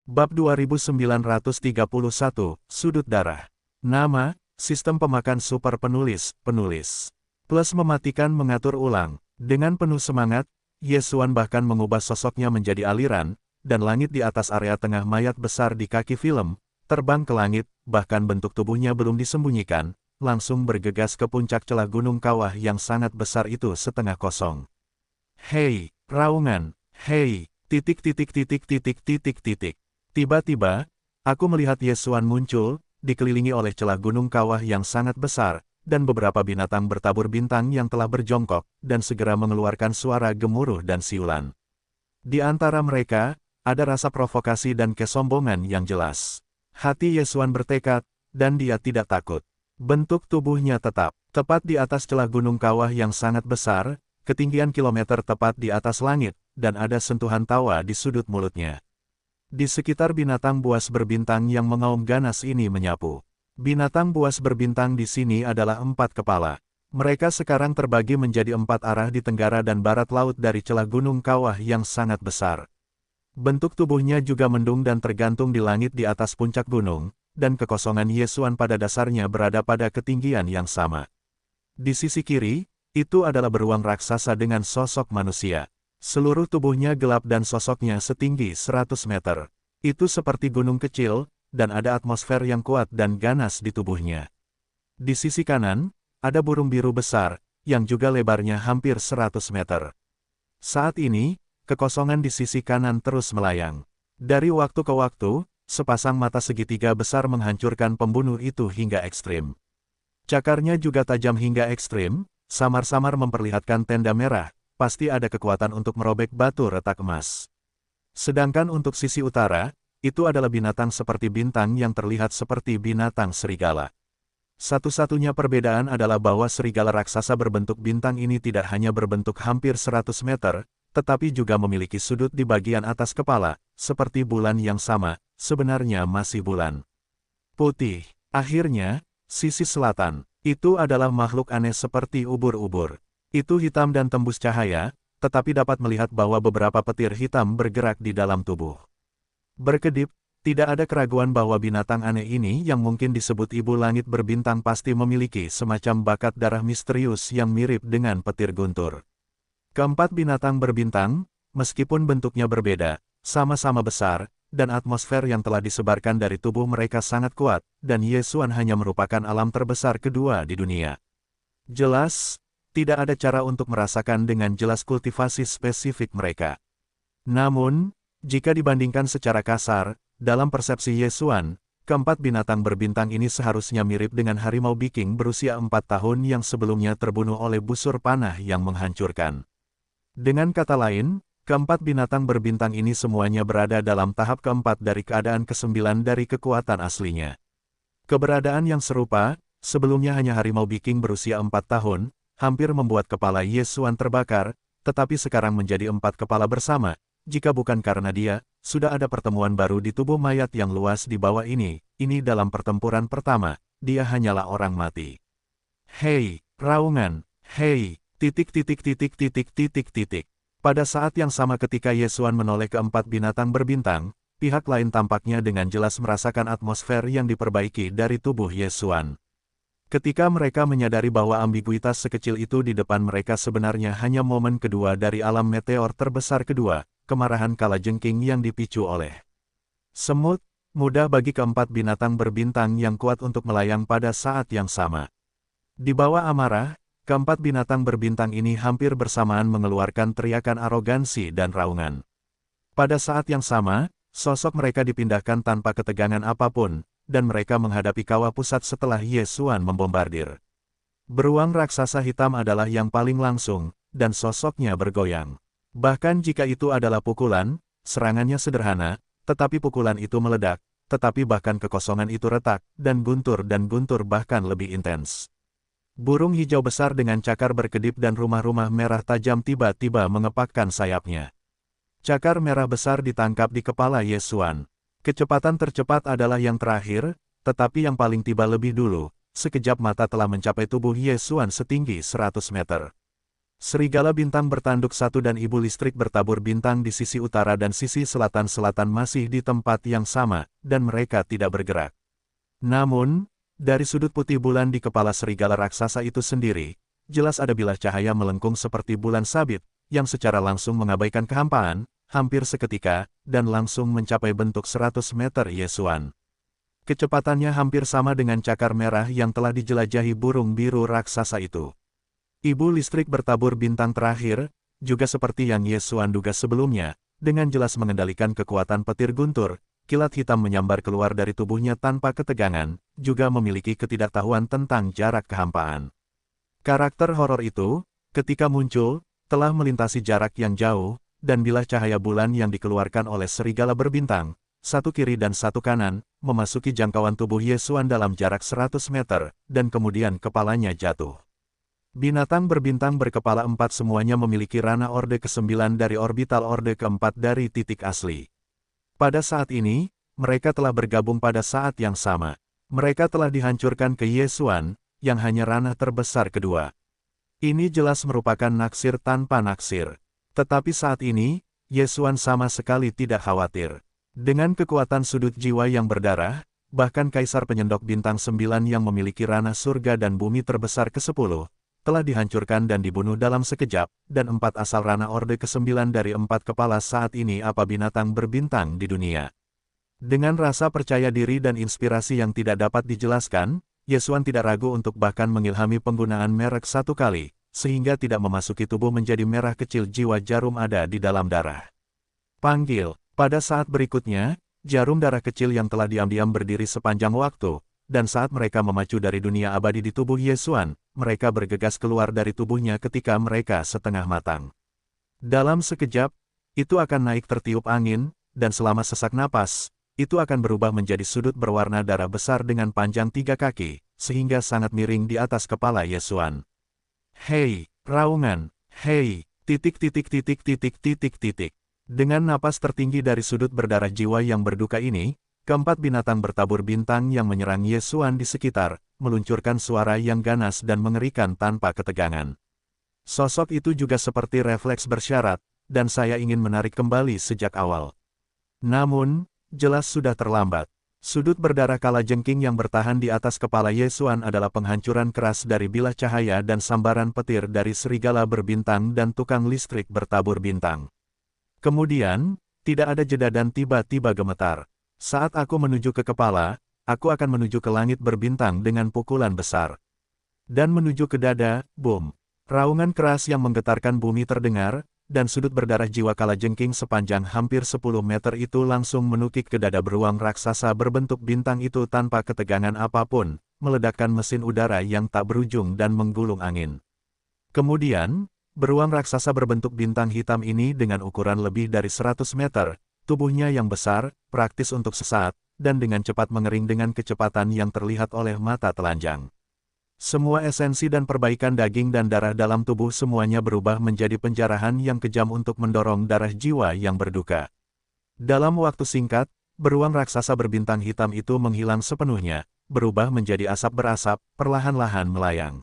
Bab 2931, Sudut Darah. Nama, Sistem Pemakan Super Penulis. Plus mematikan mengatur ulang. Dengan penuh semangat, Yesuan bahkan mengubah sosoknya menjadi aliran, dan langit di atas area tengah mayat besar di kaki film, terbang ke langit, bahkan bentuk tubuhnya belum disembunyikan, langsung bergegas ke puncak celah gunung kawah yang sangat besar itu setengah kosong. Hei, raungan, hei, Tiba-tiba, aku melihat Yesuan muncul, dikelilingi oleh celah gunung kawah yang sangat besar, dan beberapa binatang bertabur bintang yang telah berjongkok, dan segera mengeluarkan suara gemuruh dan siulan. Di antara mereka, ada rasa provokasi dan kesombongan yang jelas. Hati Yesuan bertekad, dan dia tidak takut. Bentuk tubuhnya tetap, tepat di atas celah gunung kawah yang sangat besar, ketinggian kilometer tepat di atas langit, dan ada sentuhan tawa di sudut mulutnya. Di sekitar binatang buas berbintang yang mengaum ganas ini menyapu. Binatang buas berbintang di sini adalah 4 kepala. Mereka sekarang terbagi menjadi 4 arah di tenggara dan barat laut dari celah gunung kawah yang sangat besar. Bentuk tubuhnya juga mendung dan tergantung di langit di atas puncak gunung, dan kekosongan Yesuan pada dasarnya berada pada ketinggian yang sama. Di sisi kiri, itu adalah beruang raksasa dengan sosok manusia. Seluruh tubuhnya gelap dan sosoknya setinggi 100 meter. Itu seperti gunung kecil, dan ada atmosfer yang kuat dan ganas di tubuhnya. Di sisi kanan, ada burung biru besar, yang juga lebarnya hampir 100 meter. Saat ini, kekosongan di sisi kanan terus melayang. Dari waktu ke waktu, sepasang mata segitiga besar menghancurkan pembunuh itu hingga ekstrim. Cakarnya juga tajam hingga ekstrim, samar-samar memperlihatkan tenda merah. Pasti ada kekuatan untuk merobek batu retak emas. Sedangkan untuk sisi utara, itu adalah binatang seperti bintang yang terlihat seperti binatang serigala. Satu-satunya perbedaan adalah bahwa serigala raksasa berbentuk bintang ini tidak hanya berbentuk hampir 100 meter, tetapi juga memiliki sudut di bagian atas kepala, seperti bulan yang sama, sebenarnya masih bulan. Putih. Akhirnya, sisi selatan, itu adalah makhluk aneh seperti ubur-ubur. Itu hitam dan tembus cahaya, tetapi dapat melihat bahwa beberapa petir hitam bergerak di dalam tubuh. Berkedip, tidak ada keraguan bahwa binatang aneh ini yang mungkin disebut ibu langit berbintang pasti memiliki semacam bakat darah misterius yang mirip dengan petir guntur. Keempat binatang berbintang, meskipun bentuknya berbeda, sama-sama besar, dan atmosfer yang telah disebarkan dari tubuh mereka sangat kuat, dan Yesuan hanya merupakan alam terbesar kedua di dunia. Jelas, tidak ada cara untuk merasakan dengan jelas kultivasi spesifik mereka. Namun, jika dibandingkan secara kasar, dalam persepsi Yesuan, keempat binatang berbintang ini seharusnya mirip dengan harimau Viking berusia 4 tahun yang sebelumnya terbunuh oleh busur panah yang menghancurkan. Dengan kata lain, keempat binatang berbintang ini semuanya berada dalam tahap keempat dari keadaan ke-9 dari kekuatan aslinya. Keberadaan yang serupa, sebelumnya hanya harimau Viking berusia 4 tahun, hampir membuat kepala Yesuan terbakar, tetapi sekarang menjadi 4 kepala bersama. Jika bukan karena dia, sudah ada pertemuan baru di tubuh mayat yang luas di bawah ini dalam pertempuran pertama, dia hanyalah orang mati. Hei, raungan, hei, Pada saat yang sama ketika Yesuan menoleh ke 4 binatang berbintang, pihak lain tampaknya dengan jelas merasakan atmosfer yang diperbaiki dari tubuh Yesuan. Ketika mereka menyadari bahwa ambiguitas sekecil itu di depan mereka sebenarnya hanya momen kedua dari alam meteor terbesar kedua, kemarahan kalajengking yang dipicu oleh semut, mudah bagi keempat binatang berbintang yang kuat untuk melayang pada saat yang sama. Di bawah amarah, keempat binatang berbintang ini hampir bersamaan mengeluarkan teriakan arogansi dan raungan. Pada saat yang sama, sosok mereka dipindahkan tanpa ketegangan apapun, dan mereka menghadapi kawah pusat setelah Yesuan membombardir. Beruang raksasa hitam adalah yang paling langsung, dan sosoknya bergoyang. Bahkan jika itu adalah pukulan, serangannya sederhana, tetapi pukulan itu meledak, tetapi bahkan kekosongan itu retak, dan guntur bahkan lebih intens. Burung hijau besar dengan cakar berkedip dan rumah-rumah merah tajam tiba-tiba mengepakkan sayapnya. Cakar merah besar ditangkap di kepala Yesuan. Kecepatan tercepat adalah yang terakhir, tetapi yang paling tiba lebih dulu. Sekejap mata telah mencapai tubuh Yesuan setinggi 100 meter. Serigala bintang bertanduk satu dan ibu listrik bertabur bintang di sisi utara dan sisi selatan-selatan masih di tempat yang sama, dan mereka tidak bergerak. Namun, dari sudut putih bulan di kepala serigala raksasa itu sendiri, jelas ada bilah cahaya melengkung seperti bulan sabit, yang secara langsung mengabaikan kehampaan, hampir seketika, dan langsung mencapai bentuk 100 meter Yesuan. Kecepatannya hampir sama dengan cakar merah yang telah dijelajahi burung biru raksasa itu. Ibu listrik bertabur bintang terakhir, juga seperti yang Yesuan duga sebelumnya, dengan jelas mengendalikan kekuatan petir guntur, kilat hitam menyambar keluar dari tubuhnya tanpa ketegangan, juga memiliki ketidaktahuan tentang jarak kehampaan. Karakter horor itu, ketika muncul, telah melintasi jarak yang jauh, dan bilah cahaya bulan yang dikeluarkan oleh serigala berbintang, satu kiri dan satu kanan, memasuki jangkauan tubuh Yesuan dalam jarak 100 meter, dan kemudian kepalanya jatuh. Binatang berbintang berkepala 4 semuanya memiliki ranah orde ke-9 dari orbital orde ke-4 dari titik asli. Pada saat ini, mereka telah bergabung pada saat yang sama. Mereka telah dihancurkan ke Yesuan, yang hanya ranah terbesar kedua. Ini jelas merupakan naksir tanpa naksir. Tetapi saat ini, Yesuan sama sekali tidak khawatir. Dengan kekuatan sudut jiwa yang berdarah, bahkan Kaisar Penyendok Bintang 9 yang memiliki ranah surga dan bumi terbesar ke-10, telah dihancurkan dan dibunuh dalam sekejap, dan 4 asal ranah orde ke-9 dari 4 kepala saat ini apa binatang berbintang di dunia. Dengan rasa percaya diri dan inspirasi yang tidak dapat dijelaskan, Yesuan tidak ragu untuk bahkan mengilhami penggunaan merek 1 kali, sehingga tidak memasuki tubuh menjadi merah kecil jiwa jarum ada di dalam darah. Panggil. Pada saat berikutnya, jarum darah kecil yang telah diam-diam berdiri sepanjang waktu, dan saat mereka memacu dari dunia abadi di tubuh Yesuan, mereka bergegas keluar dari tubuhnya ketika mereka setengah matang. Dalam sekejap, itu akan naik tertiup angin, dan selama sesak napas, itu akan berubah menjadi sudut berwarna darah besar dengan panjang 3 kaki, sehingga sangat miring di atas kepala Yesuan. Hei, raungan, hei, titik. Dengan napas tertinggi dari sudut berdarah jiwa yang berduka ini, keempat binatang bertabur bintang yang menyerang Yesuan di sekitar, meluncurkan suara yang ganas dan mengerikan tanpa ketegangan. Sosok itu juga seperti refleks bersyarat, dan saya ingin menarik kembali sejak awal. Namun, jelas sudah terlambat. Sudut berdarah kalajengking yang bertahan di atas kepala Yesuan adalah penghancuran keras dari bilah cahaya dan sambaran petir dari serigala berbintang dan tukang listrik bertabur bintang. Kemudian, tidak ada jeda dan tiba-tiba gemetar. Saat aku menuju ke kepala, aku akan menuju ke langit berbintang dengan pukulan besar. Dan menuju ke dada, boom. Raungan keras yang menggetarkan bumi terdengar, dan sudut berdarah jiwa kalajengking sepanjang hampir 10 meter itu langsung menukik ke dada beruang raksasa berbentuk bintang itu tanpa ketegangan apapun, meledakkan mesin udara yang tak berujung dan menggulung angin. Kemudian, beruang raksasa berbentuk bintang hitam ini dengan ukuran lebih dari 100 meter, tubuhnya yang besar, praktis untuk sesaat, dan dengan cepat mengering dengan kecepatan yang terlihat oleh mata telanjang. Semua esensi dan perbaikan daging dan darah dalam tubuh semuanya berubah menjadi penjarahan yang kejam untuk mendorong darah jiwa yang berduka. Dalam waktu singkat, beruang raksasa berbintang hitam itu menghilang sepenuhnya, berubah menjadi asap berasap, perlahan-lahan melayang.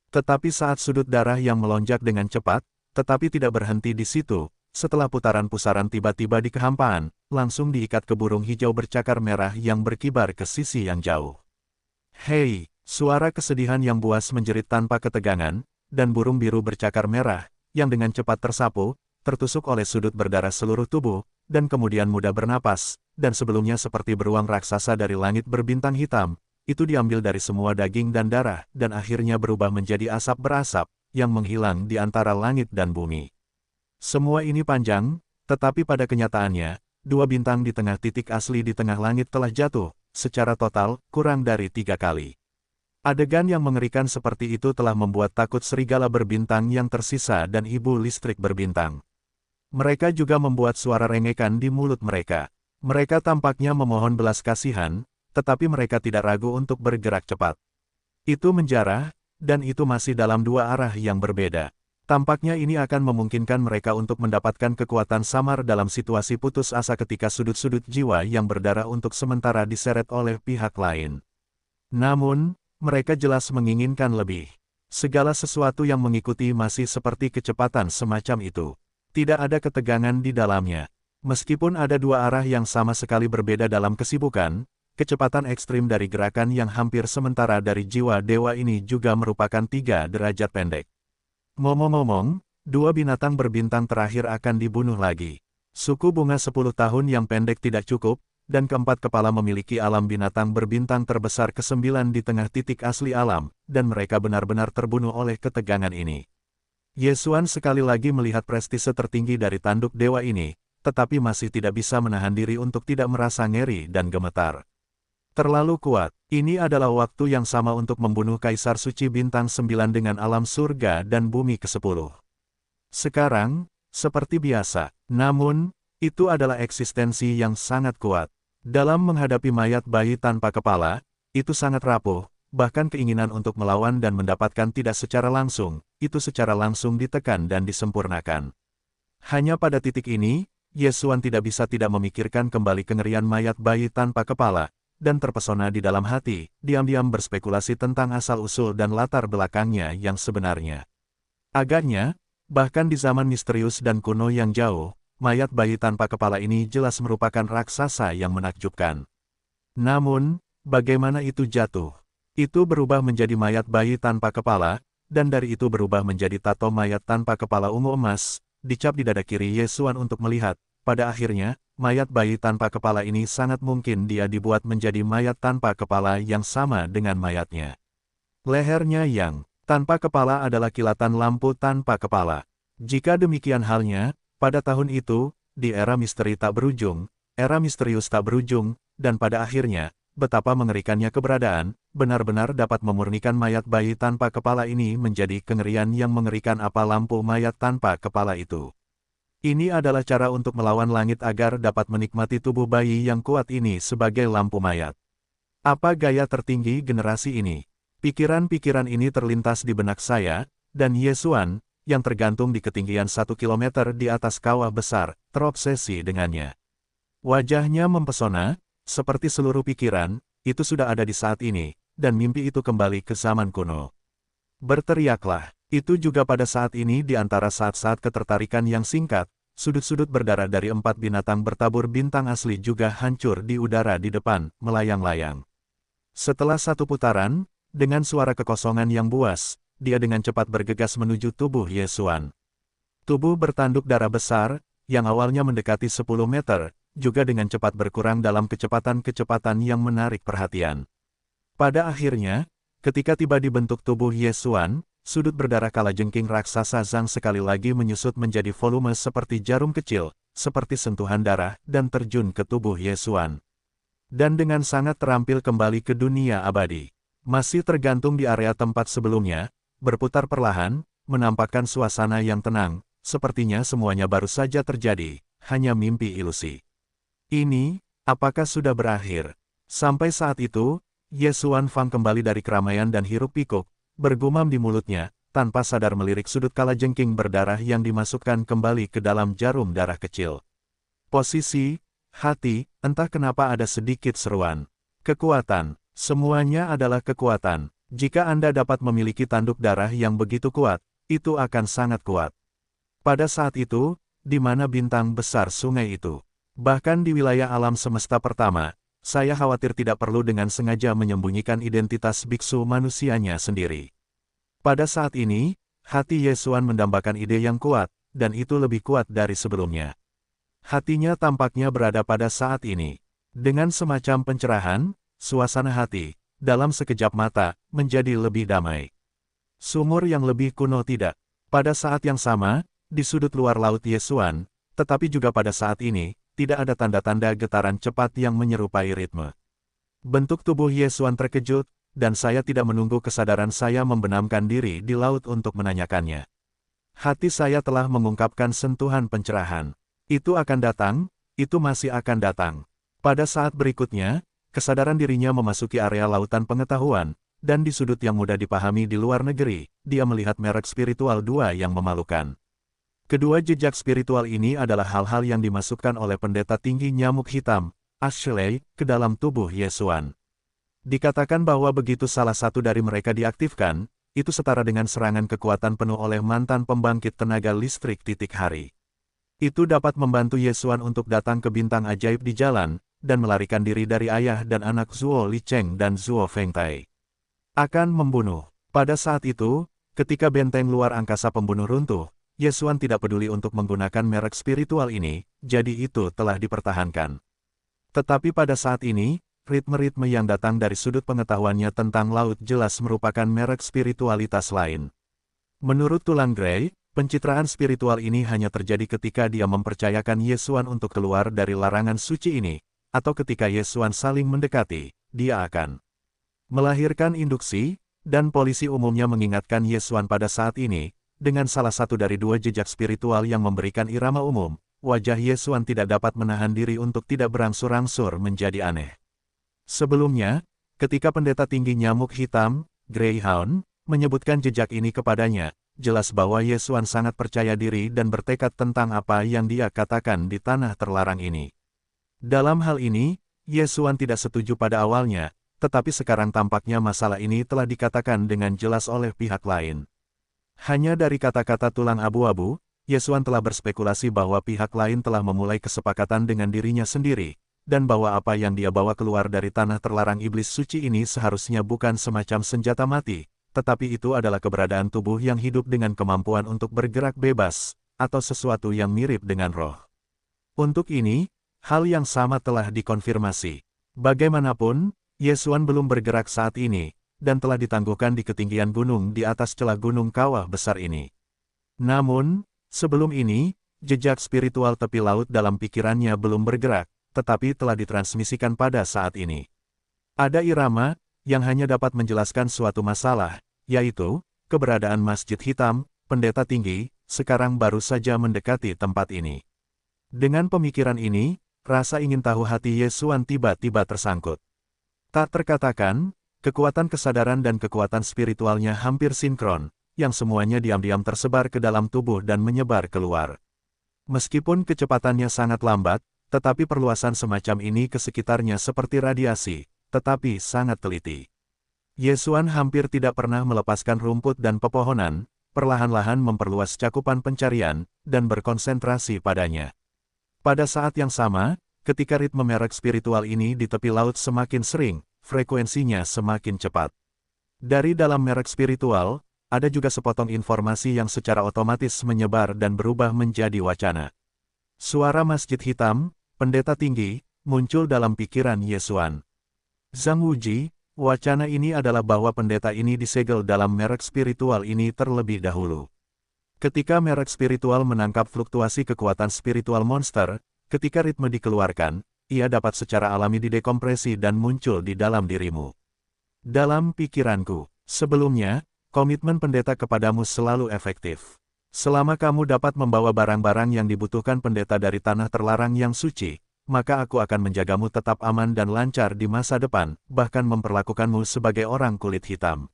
Tetapi saat sudut darah yang melonjak dengan cepat, tetapi tidak berhenti di situ, setelah putaran-pusaran tiba-tiba di kehampaan, langsung diikat ke burung hijau bercakar merah yang berkibar ke sisi yang jauh. Hei, suara kesedihan yang buas menjerit tanpa ketegangan, dan burung biru bercakar merah, yang dengan cepat tersapu, tertusuk oleh sudut berdarah seluruh tubuh, dan kemudian mudah bernapas, dan sebelumnya seperti beruang raksasa dari langit berbintang hitam, itu diambil dari semua daging dan darah, dan akhirnya berubah menjadi asap berasap, yang menghilang di antara langit dan bumi. Semua ini panjang, tetapi pada kenyataannya, 2 bintang di tengah titik asli di tengah langit telah jatuh, secara total, kurang dari 3 kali. Adegan yang mengerikan seperti itu telah membuat takut serigala berbintang yang tersisa dan ibu listrik berbintang. Mereka juga membuat suara rengekan di mulut mereka. Mereka tampaknya memohon belas kasihan, tetapi mereka tidak ragu untuk bergerak cepat. Itu menjarah, dan itu masih dalam 2 arah yang berbeda. Tampaknya ini akan memungkinkan mereka untuk mendapatkan kekuatan samar dalam situasi putus asa ketika sudut-sudut jiwa yang berdarah untuk sementara diseret oleh pihak lain. Namun, mereka jelas menginginkan lebih. Segala sesuatu yang mengikuti masih seperti kecepatan semacam itu. Tidak ada ketegangan di dalamnya. Meskipun ada dua arah yang sama sekali berbeda dalam kesibukan, kecepatan ekstrim dari gerakan yang hampir sementara dari jiwa dewa ini juga merupakan 3 derajat pendek. Ngomong-ngomong, dua binatang berbintang terakhir akan dibunuh lagi. Suku bunga 10 tahun yang pendek tidak cukup, dan keempat kepala memiliki alam binatang berbintang terbesar ke-9 di tengah titik asli alam, dan mereka benar-benar terbunuh oleh ketegangan ini. Yesuan sekali lagi melihat prestise tertinggi dari tanduk dewa ini, tetapi masih tidak bisa menahan diri untuk tidak merasa ngeri dan gemetar. Terlalu kuat, ini adalah waktu yang sama untuk membunuh Kaisar Suci Bintang 9 dengan alam surga dan bumi ke-10. Sekarang, seperti biasa, namun, itu adalah eksistensi yang sangat kuat. Dalam menghadapi mayat bayi tanpa kepala, itu sangat rapuh, bahkan keinginan untuk melawan dan mendapatkan tidak secara langsung, itu secara langsung ditekan dan disempurnakan. Hanya pada titik ini, Yesuan tidak bisa tidak memikirkan kembali kengerian mayat bayi tanpa kepala, dan terpesona di dalam hati, diam-diam berspekulasi tentang asal-usul dan latar belakangnya yang sebenarnya. Agaknya, bahkan di zaman misterius dan kuno yang jauh, mayat bayi tanpa kepala ini jelas merupakan raksasa yang menakjubkan. Namun, bagaimana itu jatuh? Itu berubah menjadi mayat bayi tanpa kepala, dan dari itu berubah menjadi tato mayat tanpa kepala ungu emas, dicap di dada kiri Yesuan untuk melihat. Pada akhirnya, mayat bayi tanpa kepala ini sangat mungkin dia dibuat menjadi mayat tanpa kepala yang sama dengan mayatnya. Lehernya yang tanpa kepala adalah kilatan lampu tanpa kepala. Jika demikian halnya, pada tahun itu, di era misteri tak berujung, era misterius tak berujung, dan pada akhirnya, betapa mengerikannya keberadaan, benar-benar dapat memurnikan mayat bayi tanpa kepala ini menjadi kengerian yang mengerikan apa lampu mayat tanpa kepala itu. Ini adalah cara untuk melawan langit agar dapat menikmati tubuh bayi yang kuat ini sebagai lampu mayat. Apa gaya tertinggi generasi ini? Pikiran-pikiran ini terlintas di benak saya, dan Yesuan, yang tergantung di ketinggian 1 kilometer di atas kawah besar, terobsesi dengannya. Wajahnya mempesona, seperti seluruh pikiran, itu sudah ada di saat ini, dan mimpi itu kembali ke zaman kuno. Berteriaklah, itu juga pada saat ini di antara saat-saat ketertarikan yang singkat, sudut-sudut berdarah dari 4 binatang bertabur bintang asli juga hancur di udara di depan, melayang-layang. Setelah 1 putaran, dengan suara kekosongan yang buas, dia dengan cepat bergegas menuju tubuh Yesuan. Tubuh bertanduk darah besar, yang awalnya mendekati 10 meter, juga dengan cepat berkurang dalam kecepatan-kecepatan yang menarik perhatian. Pada akhirnya, ketika tiba di bentuk tubuh Yesuan, sudut berdarah kalajengking raksasa Zhang sekali lagi menyusut menjadi volume seperti jarum kecil, seperti sentuhan darah, dan terjun ke tubuh Yesuan. Dan dengan sangat terampil kembali ke dunia abadi. Masih tergantung di area tempat sebelumnya, berputar perlahan, menampakkan suasana yang tenang, sepertinya semuanya baru saja terjadi, hanya mimpi ilusi. Ini, apakah sudah berakhir? Sampai saat itu, Yesuan Fang kembali dari keramaian dan hiruk-pikuk, bergumam di mulutnya, tanpa sadar melirik sudut kalajengking berdarah yang dimasukkan kembali ke dalam jarum darah kecil. Posisi, hati, entah kenapa ada sedikit seruan. Kekuatan, semuanya adalah kekuatan. Jika Anda dapat memiliki tanduk darah yang begitu kuat, itu akan sangat kuat. Pada saat itu, di mana bintang besar sungai itu? Bahkan di wilayah alam semesta pertama, saya khawatir tidak perlu dengan sengaja menyembunyikan identitas biksu manusianya sendiri. Pada saat ini, hati Yesuan mendambakan ide yang kuat, dan itu lebih kuat dari sebelumnya. Hatinya tampaknya berada pada saat ini. Dengan semacam pencerahan, suasana hati, dalam sekejap mata, menjadi lebih damai. Sumur yang lebih kuno tidak. Pada saat yang sama, di sudut luar laut Yesuan, tetapi juga pada saat ini, tidak ada tanda-tanda getaran cepat yang menyerupai ritme. Bentuk tubuh Yesuan terkejut, dan saya tidak menunggu kesadaran saya membenamkan diri di laut untuk menanyakannya. Hati saya telah mengungkapkan sentuhan pencerahan. Itu akan datang, itu masih akan datang. Pada saat berikutnya, kesadaran dirinya memasuki area lautan pengetahuan, dan di sudut yang mudah dipahami di luar negeri, dia melihat merek spiritual 2 yang memalukan. Kedua jejak spiritual ini adalah hal-hal yang dimasukkan oleh pendeta tinggi nyamuk hitam, Ashley, ke dalam tubuh Yesuan. Dikatakan bahwa begitu salah satu dari mereka diaktifkan, itu setara dengan serangan kekuatan penuh oleh mantan pembangkit tenaga listrik titik hari. Itu dapat membantu Ye Xuan untuk datang ke bintang ajaib di jalan, dan melarikan diri dari ayah dan anak Zuo Li Cheng dan Zuo Fengtai. Akan membunuh. Pada saat itu, ketika benteng luar angkasa pembunuh runtuh, Ye Xuan tidak peduli untuk menggunakan merek spiritual ini, jadi itu telah dipertahankan. Tetapi pada saat ini, ritme-ritme yang datang dari sudut pengetahuannya tentang laut jelas merupakan merek spiritualitas lain. Menurut Tulang Grey, pencitraan spiritual ini hanya terjadi ketika dia mempercayakan Ye Xuan untuk keluar dari larangan suci ini, atau ketika Ye Xuan saling mendekati, dia akan melahirkan induksi, dan polisi umumnya mengingatkan Ye Xuan pada saat ini, dengan salah satu dari dua jejak spiritual yang memberikan irama umum, wajah Ye Xuan tidak dapat menahan diri untuk tidak berangsur-angsur menjadi aneh. Sebelumnya, ketika pendeta tinggi nyamuk hitam, Greyhound, menyebutkan jejak ini kepadanya, jelas bahwa Ye Xuan sangat percaya diri dan bertekad tentang apa yang dia katakan di tanah terlarang ini. Dalam hal ini, Ye Xuan tidak setuju pada awalnya, tetapi sekarang tampaknya masalah ini telah dikatakan dengan jelas oleh pihak lain. Hanya dari kata-kata tulang abu-abu, Ye Xuan telah berspekulasi bahwa pihak lain telah memulai kesepakatan dengan dirinya sendiri, dan bahwa apa yang dia bawa keluar dari tanah terlarang iblis suci ini seharusnya bukan semacam senjata mati, tetapi itu adalah keberadaan tubuh yang hidup dengan kemampuan untuk bergerak bebas, atau sesuatu yang mirip dengan roh. Untuk ini, hal yang sama telah dikonfirmasi. Bagaimanapun, Ye Xuan belum bergerak saat ini, dan telah ditangguhkan di ketinggian gunung di atas celah gunung kawah besar ini. Namun, sebelum ini, jejak spiritual tepi laut dalam pikirannya belum bergerak, tetapi telah ditransmisikan pada saat ini. Ada irama, yang hanya dapat menjelaskan suatu masalah, yaitu, keberadaan Masjid Hitam, pendeta tinggi, sekarang baru saja mendekati tempat ini. Dengan pemikiran ini, rasa ingin tahu hati Ye Xuan tiba-tiba tersangkut. Tak terkatakan, kekuatan kesadaran dan kekuatan spiritualnya hampir sinkron, yang semuanya diam-diam tersebar ke dalam tubuh dan menyebar keluar. Meskipun kecepatannya sangat lambat, tetapi perluasan semacam ini ke sekitarnya seperti radiasi, tetapi sangat teliti. Ye Xuan hampir tidak pernah melepaskan rumput dan pepohonan, perlahan-lahan memperluas cakupan pencarian, dan berkonsentrasi padanya. Pada saat yang sama, ketika ritme merek spiritual ini di tepi laut semakin sering, frekuensinya semakin cepat. Dari dalam merek spiritual, ada juga sepotong informasi yang secara otomatis menyebar dan berubah menjadi wacana. Suara Masjid Hitam, pendeta tinggi, muncul dalam pikiran Ye Xuan. Zhang Wuji, wacana ini adalah bahwa pendeta ini disegel dalam merek spiritual ini terlebih dahulu. Ketika merek spiritual menangkap fluktuasi kekuatan spiritual monster, ketika ritme dikeluarkan, ia dapat secara alami didekompresi dan muncul di dalam dirimu. Dalam pikiranku, sebelumnya, komitmen pendeta kepadamu selalu efektif. Selama kamu dapat membawa barang-barang yang dibutuhkan pendeta dari tanah terlarang yang suci, maka aku akan menjagamu tetap aman dan lancar di masa depan, bahkan memperlakukanmu sebagai orang kulit hitam.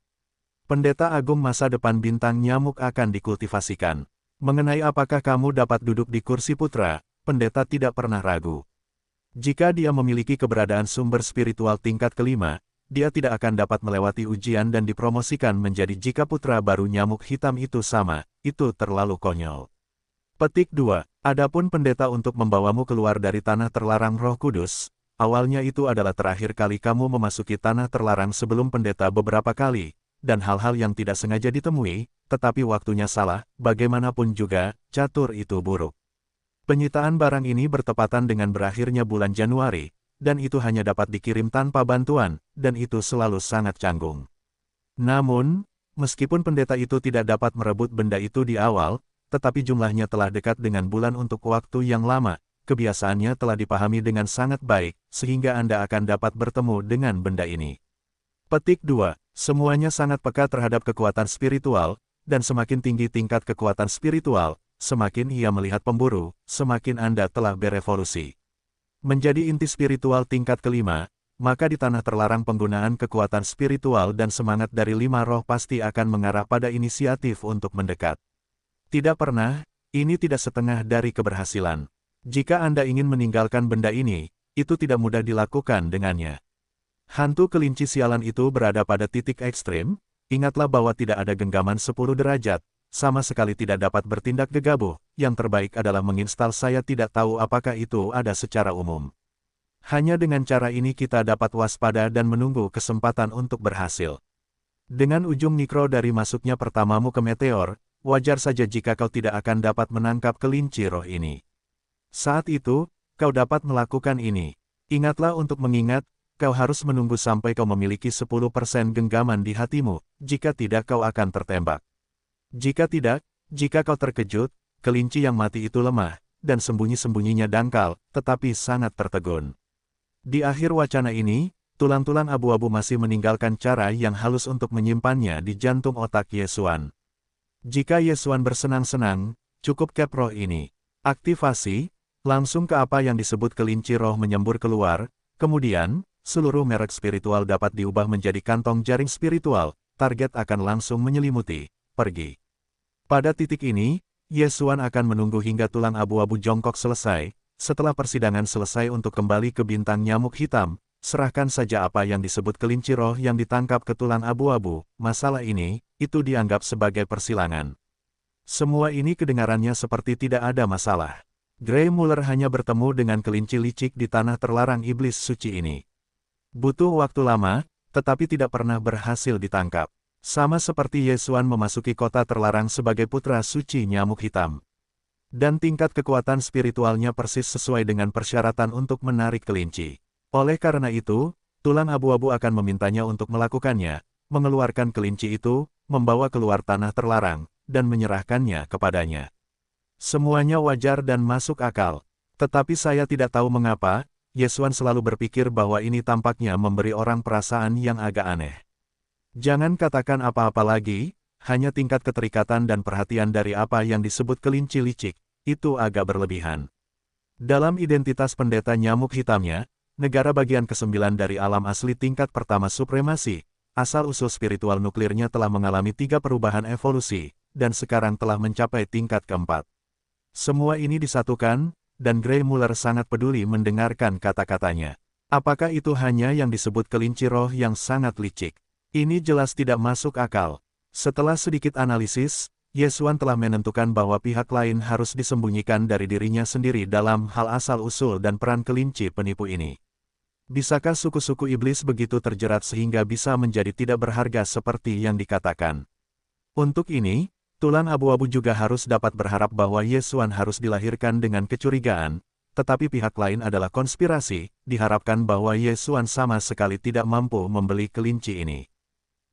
Pendeta agung masa depan bintang nyamuk akan dikultivasikan. Mengenai apakah kamu dapat duduk di kursi putra, pendeta tidak pernah ragu. Jika dia memiliki keberadaan sumber spiritual tingkat kelima, dia tidak akan dapat melewati ujian dan dipromosikan menjadi jika putra baru nyamuk hitam itu sama, itu terlalu konyol. Petik 2. Adapun pendeta untuk membawamu keluar dari tanah terlarang Roh Kudus, awalnya itu adalah terakhir kali kamu memasuki tanah terlarang sebelum pendeta beberapa kali, dan hal-hal yang tidak sengaja ditemui, tetapi waktunya salah, bagaimanapun juga, catur itu buruk. Penyitaan barang ini bertepatan dengan berakhirnya bulan Januari, dan itu hanya dapat dikirim tanpa bantuan, dan itu selalu sangat canggung. Namun, meskipun pendeta itu tidak dapat merebut benda itu di awal, tetapi jumlahnya telah dekat dengan bulan untuk waktu yang lama, kebiasaannya telah dipahami dengan sangat baik, sehingga Anda akan dapat bertemu dengan benda ini. Petik 2. Semuanya sangat peka terhadap kekuatan spiritual, dan semakin tinggi tingkat kekuatan spiritual, semakin ia melihat pemburu, semakin Anda telah berevolusi. Menjadi inti spiritual tingkat kelima, maka di tanah terlarang penggunaan kekuatan spiritual dan semangat dari 5 roh pasti akan mengarah pada inisiatif untuk mendekat. Tidak pernah, ini tidak setengah dari keberhasilan. Jika Anda ingin meninggalkan benda ini, itu tidak mudah dilakukan dengannya. Hantu kelinci sialan itu berada pada titik ekstrim, ingatlah bahwa tidak ada genggaman 10 derajat, sama sekali tidak dapat bertindak gegabah, yang terbaik adalah menginstal. Saya tidak tahu apakah itu ada secara umum. Hanya dengan cara ini kita dapat waspada dan menunggu kesempatan untuk berhasil. Dengan ujung mikro dari masuknya pertamamu ke meteor, wajar saja jika kau tidak akan dapat menangkap kelinci roh ini. Saat itu, kau dapat melakukan ini. Ingatlah untuk mengingat, kau harus menunggu sampai kau memiliki 10% genggaman di hatimu, jika tidak kau akan tertembak. Jika tidak, jika kau terkejut, kelinci yang mati itu lemah, dan sembunyi-sembunyinya dangkal, tetapi sangat tertegun. Di akhir wacana ini, tulang-tulang abu-abu masih meninggalkan cara yang halus untuk menyimpannya di jantung otak Yesuan. Jika Yesuan bersenang-senang, cukup cap roh ini. Aktivasi, langsung ke apa yang disebut kelinci roh menyembur keluar, kemudian, seluruh merek spiritual dapat diubah menjadi kantong jaring spiritual, target akan langsung menyelimuti, pergi. Pada titik ini, Yesuan akan menunggu hingga tulang abu-abu jongkok selesai. Setelah persidangan selesai untuk kembali ke bintang nyamuk hitam, serahkan saja apa yang disebut kelinci roh yang ditangkap ke tulang abu-abu. Masalah ini, itu dianggap sebagai persilangan. Semua ini kedengarannya seperti tidak ada masalah. Grey Muller hanya bertemu dengan kelinci licik di tanah terlarang iblis suci ini. Butuh waktu lama, tetapi tidak pernah berhasil ditangkap. Sama seperti Yesuan memasuki kota terlarang sebagai putra suci nyamuk hitam. Dan tingkat kekuatan spiritualnya persis sesuai dengan persyaratan untuk menarik kelinci. Oleh karena itu, tulang abu-abu akan memintanya untuk melakukannya, mengeluarkan kelinci itu, membawa keluar tanah terlarang, dan menyerahkannya kepadanya. Semuanya wajar dan masuk akal. Tetapi saya tidak tahu mengapa, Yesuan selalu berpikir bahwa ini tampaknya memberi orang perasaan yang agak aneh. Jangan katakan apa-apa lagi, hanya tingkat keterikatan dan perhatian dari apa yang disebut kelinci licik, itu agak berlebihan. Dalam identitas pendeta nyamuk hitamnya, negara bagian ke-9 dari alam asli tingkat pertama supremasi, asal-usul spiritual nuklirnya telah mengalami 3 perubahan evolusi, dan sekarang telah mencapai tingkat keempat. Semua ini disatukan, dan Grey Muller sangat peduli mendengarkan kata-katanya. Apakah itu hanya yang disebut kelinci roh yang sangat licik? Ini jelas tidak masuk akal. Setelah sedikit analisis, Yesuan telah menentukan bahwa pihak lain harus disembunyikan dari dirinya sendiri dalam hal asal-usul dan peran kelinci penipu ini. Bisakah suku-suku iblis begitu terjerat sehingga bisa menjadi tidak berharga seperti yang dikatakan? Untuk ini, tulang abu-abu juga harus dapat berharap bahwa Yesuan harus dilahirkan dengan kecurigaan, tetapi pihak lain adalah konspirasi, diharapkan bahwa Yesuan sama sekali tidak mampu membeli kelinci ini.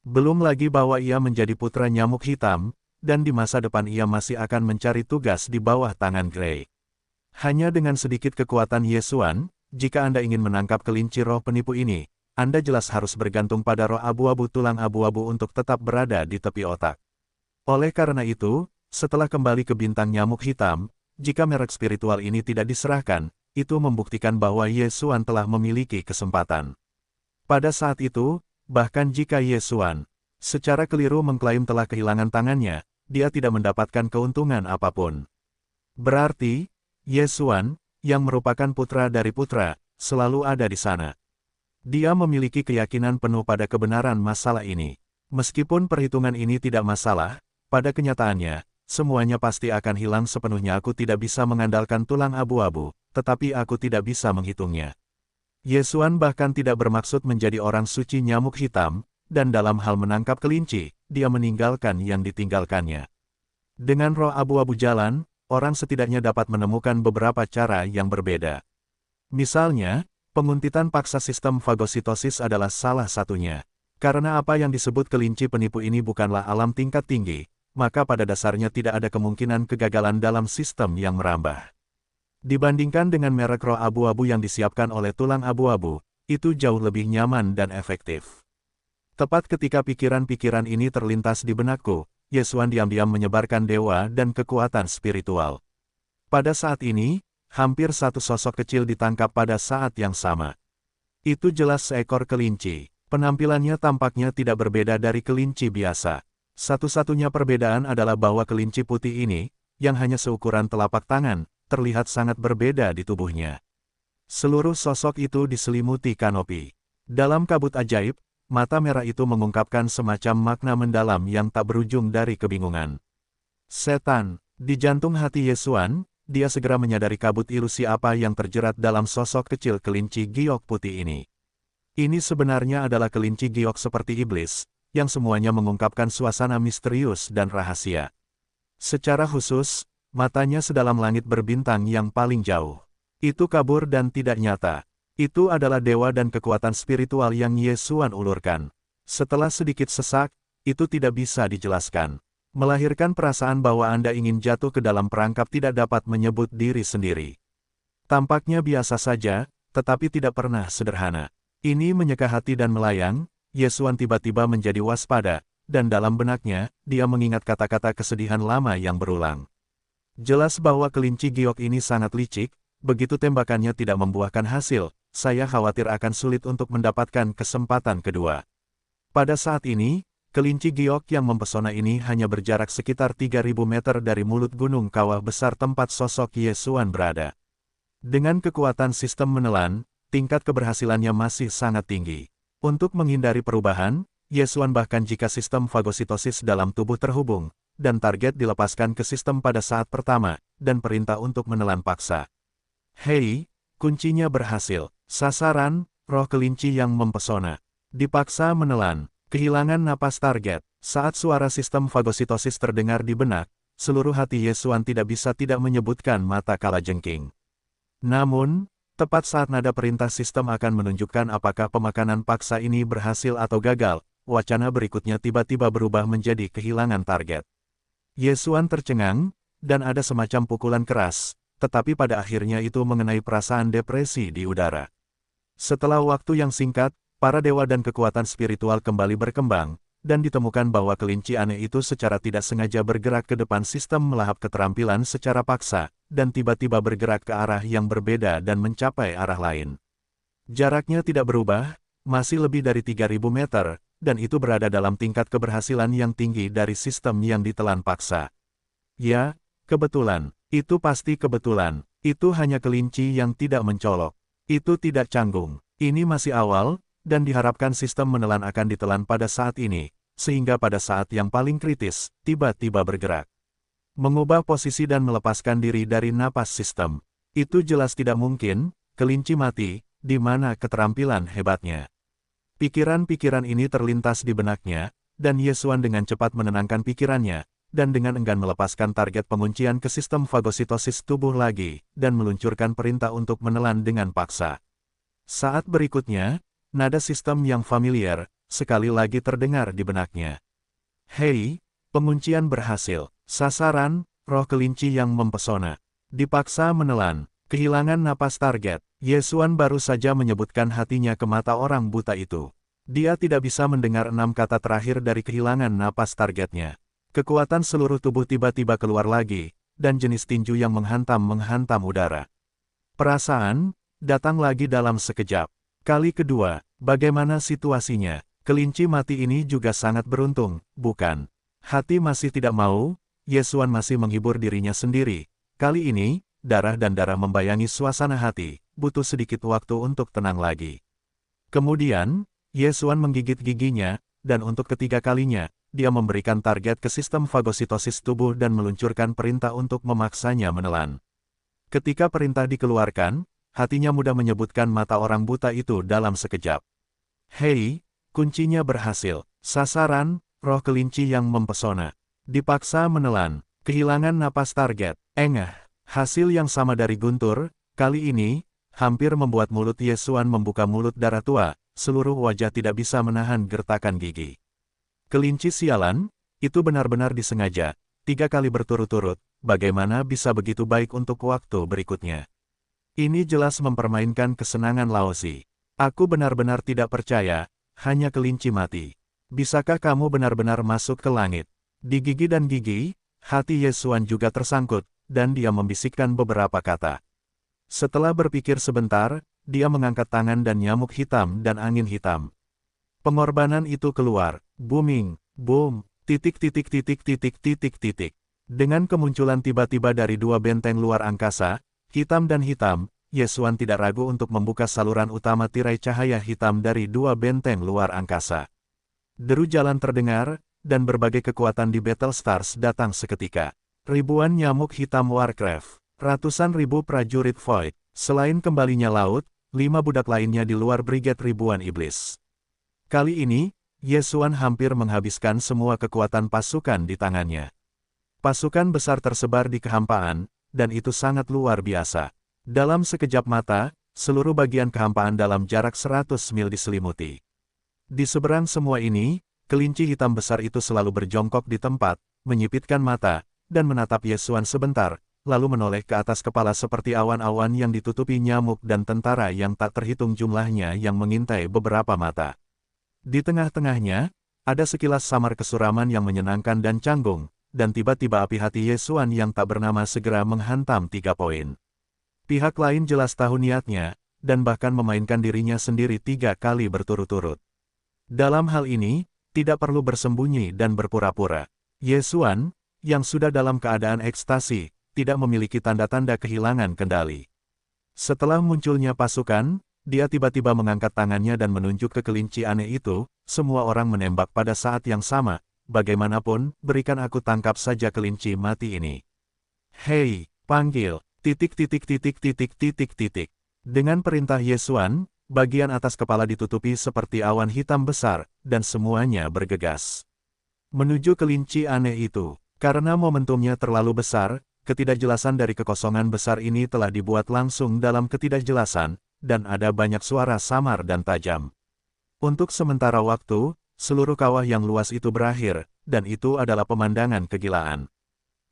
Belum lagi bahwa ia menjadi putra nyamuk hitam, dan di masa depan ia masih akan mencari tugas di bawah tangan Grey. Hanya dengan sedikit kekuatan Yesuan, jika Anda ingin menangkap kelinci roh penipu ini, Anda jelas harus bergantung pada roh abu-abu tulang abu-abu untuk tetap berada di tepi otak. Oleh karena itu, setelah kembali ke bintang nyamuk hitam, jika merek spiritual ini tidak diserahkan, itu membuktikan bahwa Yesuan telah memiliki kesempatan. Pada saat itu, bahkan jika Yesuan secara keliru mengklaim telah kehilangan tangannya, dia tidak mendapatkan keuntungan apapun. Berarti, Yesuan, yang merupakan putra dari putra, selalu ada di sana. Dia memiliki keyakinan penuh pada kebenaran masalah ini. Meskipun perhitungan ini tidak masalah, pada kenyataannya, semuanya pasti akan hilang sepenuhnya. Aku tidak bisa mengandalkan tulang abu-abu, tetapi aku tidak bisa menghitungnya. Yesuan bahkan tidak bermaksud menjadi orang suci nyamuk hitam, dan dalam hal menangkap kelinci, dia meninggalkan yang ditinggalkannya. Dengan roh abu-abu jalan, orang setidaknya dapat menemukan beberapa cara yang berbeda. Misalnya, penguntitan paksa sistem fagositosis adalah salah satunya. Karena apa yang disebut kelinci penipu ini bukanlah alam tingkat tinggi, maka pada dasarnya tidak ada kemungkinan kegagalan dalam sistem yang merambah. Dibandingkan dengan merek roh abu-abu yang disiapkan oleh tulang abu-abu, itu jauh lebih nyaman dan efektif. Tepat ketika pikiran-pikiran ini terlintas di benakku, Yesuan diam-diam menyebarkan dewa dan kekuatan spiritual. Pada saat ini, hampir satu sosok kecil ditangkap pada saat yang sama. Itu jelas seekor kelinci. Penampilannya tampaknya tidak berbeda dari kelinci biasa. Satu-satunya perbedaan adalah bahwa kelinci putih ini, yang hanya seukuran telapak tangan, terlihat sangat berbeda di tubuhnya. Seluruh sosok itu diselimuti kanopi. Dalam kabut ajaib, mata merah itu mengungkapkan semacam makna mendalam yang tak berujung dari kebingungan. Setan, di jantung hati Ye Xuan, dia segera menyadari kabut ilusi apa yang terjerat dalam sosok kecil kelinci giok putih ini. Ini sebenarnya adalah kelinci giok seperti iblis, yang semuanya mengungkapkan suasana misterius dan rahasia. Secara khusus, matanya sedalam langit berbintang yang paling jauh. Itu kabur dan tidak nyata. Itu adalah dewa dan kekuatan spiritual yang Ye Xuan ulurkan. Setelah sedikit sesak, itu tidak bisa dijelaskan. Melahirkan perasaan bahwa Anda ingin jatuh ke dalam perangkap tidak dapat menyebut diri sendiri. Tampaknya biasa saja, tetapi tidak pernah sederhana. Ini menyeka hati dan melayang, Ye Xuan tiba-tiba menjadi waspada, dan dalam benaknya, dia mengingat kata-kata kesedihan lama yang berulang. Jelas bahwa kelinci giok ini sangat licik, begitu tembakannya tidak membuahkan hasil, saya khawatir akan sulit untuk mendapatkan kesempatan kedua. Pada saat ini, kelinci giok yang mempesona ini hanya berjarak sekitar 3.000 meter dari mulut gunung kawah besar tempat sosok Ye Xuan berada. Dengan kekuatan sistem menelan, tingkat keberhasilannya masih sangat tinggi. Untuk menghindari perubahan, Ye Xuan bahkan jika sistem fagositosis dalam tubuh terhubung, dan target dilepaskan ke sistem pada saat pertama, dan perintah untuk menelan paksa. Hei, kuncinya berhasil. Sasaran, roh kelinci yang mempesona. Dipaksa menelan, kehilangan napas target. Saat suara sistem fagositosis terdengar di benak, seluruh hati Ye Xuan tidak bisa tidak menyebutkan mata kalajengking. Namun, tepat saat nada perintah sistem akan menunjukkan apakah pemakanan paksa ini berhasil atau gagal, wacana berikutnya tiba-tiba berubah menjadi kehilangan target. Ye Xuan tercengang, dan ada semacam pukulan keras, tetapi pada akhirnya itu mengenai perasaan depresi di udara. Setelah waktu yang singkat, para dewa dan kekuatan spiritual kembali berkembang, dan ditemukan bahwa kelinci aneh itu secara tidak sengaja bergerak ke depan sistem melahap keterampilan secara paksa, dan tiba-tiba bergerak ke arah yang berbeda dan mencapai arah lain. Jaraknya tidak berubah, masih lebih dari 3.000 meter, dan itu berada dalam tingkat keberhasilan yang tinggi dari sistem yang ditelan paksa. Ya, kebetulan, itu pasti kebetulan, itu hanya kelinci yang tidak mencolok. Itu tidak canggung. Ini masih awal, dan diharapkan sistem menelan akan ditelan pada saat ini, sehingga pada saat yang paling kritis, tiba-tiba bergerak. Mengubah posisi dan melepaskan diri dari napas sistem. Itu jelas tidak mungkin, kelinci mati, di mana keterampilan hebatnya. Pikiran-pikiran ini terlintas di benaknya, dan Ye Xuan dengan cepat menenangkan pikirannya, dan dengan enggan melepaskan target penguncian ke sistem fagositosis tubuh lagi, dan meluncurkan perintah untuk menelan dengan paksa. Saat berikutnya, nada sistem yang familiar, sekali lagi terdengar di benaknya. Hei, penguncian berhasil. Sasaran, roh kelinci yang mempesona. Dipaksa menelan, kehilangan napas target. Ye Xuan baru saja menyebutkan hatinya ke mata orang buta itu. Dia tidak bisa mendengar 6 kata terakhir dari kehilangan napas targetnya. Kekuatan seluruh tubuh tiba-tiba keluar lagi, dan jenis tinju yang menghantam udara. Perasaan, datang lagi dalam sekejap. Kali kedua, bagaimana situasinya? Kelinci mati ini juga sangat beruntung, bukan? Hati masih tidak mau, Ye Xuan masih menghibur dirinya sendiri. Kali ini, darah dan darah membayangi suasana hati, butuh sedikit waktu untuk tenang lagi. Kemudian, Ye Xuan menggigit giginya, dan untuk ketiga kalinya, dia memberikan target ke sistem fagositosis tubuh dan meluncurkan perintah untuk memaksanya menelan. Ketika perintah dikeluarkan, hatinya mudah menyebutkan mata orang buta itu dalam sekejap. Hei, kuncinya berhasil. Sasaran, roh kelinci yang mempesona. Dipaksa menelan, kehilangan napas target. Engah, hasil yang sama dari guntur, kali ini, hampir membuat mulut Ye Xuan membuka mulut darah tua, seluruh wajah tidak bisa menahan gertakan gigi. Kelinci sialan, itu benar-benar disengaja, 3 kali berturut-turut, bagaimana bisa begitu baik untuk waktu berikutnya. Ini jelas mempermainkan kesenangan Laozi. Aku benar-benar tidak percaya, hanya kelinci mati. Bisakah kamu benar-benar masuk ke langit? Di gigi dan gigi, hati Ye Xuan juga tersangkut, dan dia membisikkan beberapa kata. Setelah berpikir sebentar, dia mengangkat tangan dan nyamuk hitam dan angin hitam. Pengorbanan itu keluar, booming, boom, titik. Dengan kemunculan tiba-tiba dari 2 benteng luar angkasa, hitam dan hitam, Yesuan tidak ragu untuk membuka saluran utama tirai cahaya hitam dari dua benteng luar angkasa. Deru jalan terdengar, dan berbagai kekuatan di Battlestars datang seketika. Ribuan nyamuk hitam Warcraft, ratusan ribu prajurit Void, selain kembalinya laut, 5 budak lainnya di luar brigade ribuan iblis. Kali ini, Yesuan hampir menghabiskan semua kekuatan pasukan di tangannya. Pasukan besar tersebar di kehampaan, dan itu sangat luar biasa. Dalam sekejap mata, seluruh bagian kehampaan dalam jarak 100 mil diselimuti. Di seberang semua ini, kelinci hitam besar itu selalu berjongkok di tempat, menyipitkan mata, dan menatap Yesuan sebentar, lalu menoleh ke atas kepala seperti awan-awan yang ditutupi nyamuk dan tentara yang tak terhitung jumlahnya yang mengintai beberapa mata. Di tengah-tengahnya, ada sekilas samar kesuraman yang menyenangkan dan canggung, dan tiba-tiba api hati Yesuan yang tak bernama segera menghantam 3 poin. Pihak lain jelas tahu niatnya, dan bahkan memainkan dirinya sendiri 3 kali berturut-turut. Dalam hal ini, tidak perlu bersembunyi dan berpura-pura. Yesuan, yang sudah dalam keadaan ekstasi, tidak memiliki tanda-tanda kehilangan kendali. Setelah munculnya pasukan, dia tiba-tiba mengangkat tangannya dan menunjuk ke kelinci aneh itu. Semua orang menembak pada saat yang sama. Bagaimanapun, berikan aku tangkap saja kelinci mati ini. Hei, panggil. Dengan perintah Yesuan, bagian atas kepala ditutupi seperti awan hitam besar, dan semuanya bergegas menuju kelinci aneh itu. Karena momentumnya terlalu besar, ketidakjelasan dari kekosongan besar ini telah dibuat langsung dalam ketidakjelasan, dan ada banyak suara samar dan tajam. Untuk sementara waktu, seluruh kawah yang luas itu berakhir, dan itu adalah pemandangan kegilaan.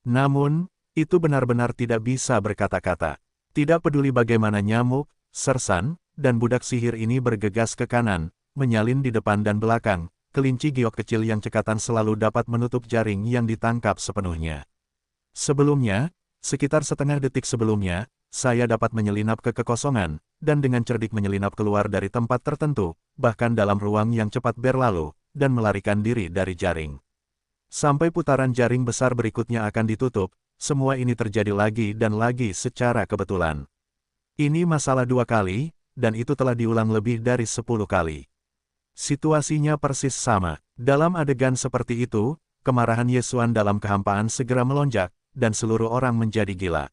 Namun, itu benar-benar tidak bisa berkata-kata. Tidak peduli bagaimana nyamuk, sersan, dan budak sihir ini bergegas ke kanan, menyalin di depan dan belakang, kelinci giok kecil yang cekatan selalu dapat menutup jaring yang ditangkap sepenuhnya. Sebelumnya, sekitar setengah detik sebelumnya, saya dapat menyelinap ke kekosongan, dan dengan cerdik menyelinap keluar dari tempat tertentu, bahkan dalam ruang yang cepat berlalu, dan melarikan diri dari jaring. Sampai putaran jaring besar berikutnya akan ditutup, semua ini terjadi lagi dan lagi secara kebetulan. Ini masalah 2 kali, dan itu telah diulang lebih dari 10 kali. Situasinya persis sama. Dalam adegan seperti itu, kemarahan Yesuan dalam kehampaan segera melonjak, dan seluruh orang menjadi gila.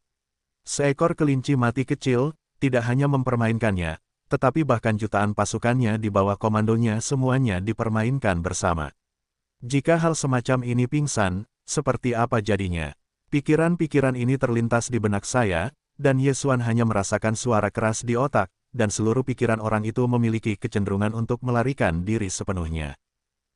Seekor kelinci mati kecil, tidak hanya mempermainkannya, tetapi bahkan jutaan pasukannya di bawah komandonya semuanya dipermainkan bersama. Jika hal semacam ini pingsan, seperti apa jadinya? Pikiran-pikiran ini terlintas di benak saya, dan Yesuan hanya merasakan suara keras di otak, dan seluruh pikiran orang itu memiliki kecenderungan untuk melarikan diri sepenuhnya.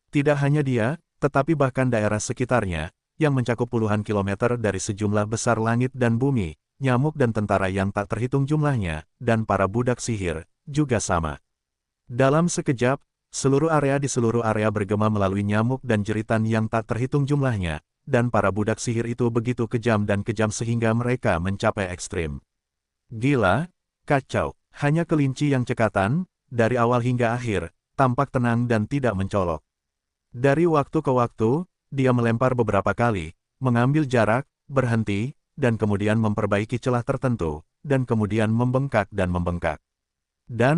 Tidak hanya dia, tetapi bahkan daerah sekitarnya, yang mencakup puluhan kilometer dari sejumlah besar langit dan bumi, nyamuk dan tentara yang tak terhitung jumlahnya, dan para budak sihir, juga sama. Dalam sekejap, seluruh area bergema melalui nyamuk dan jeritan yang tak terhitung jumlahnya, dan para budak sihir itu begitu kejam dan kejam sehingga mereka mencapai ekstrim. Gila, kacau, hanya kelinci yang cekatan, dari awal hingga akhir, tampak tenang dan tidak mencolok. Dari waktu ke waktu, dia melempar beberapa kali, mengambil jarak, berhenti, dan kemudian memperbaiki celah tertentu, dan kemudian membengkak, dan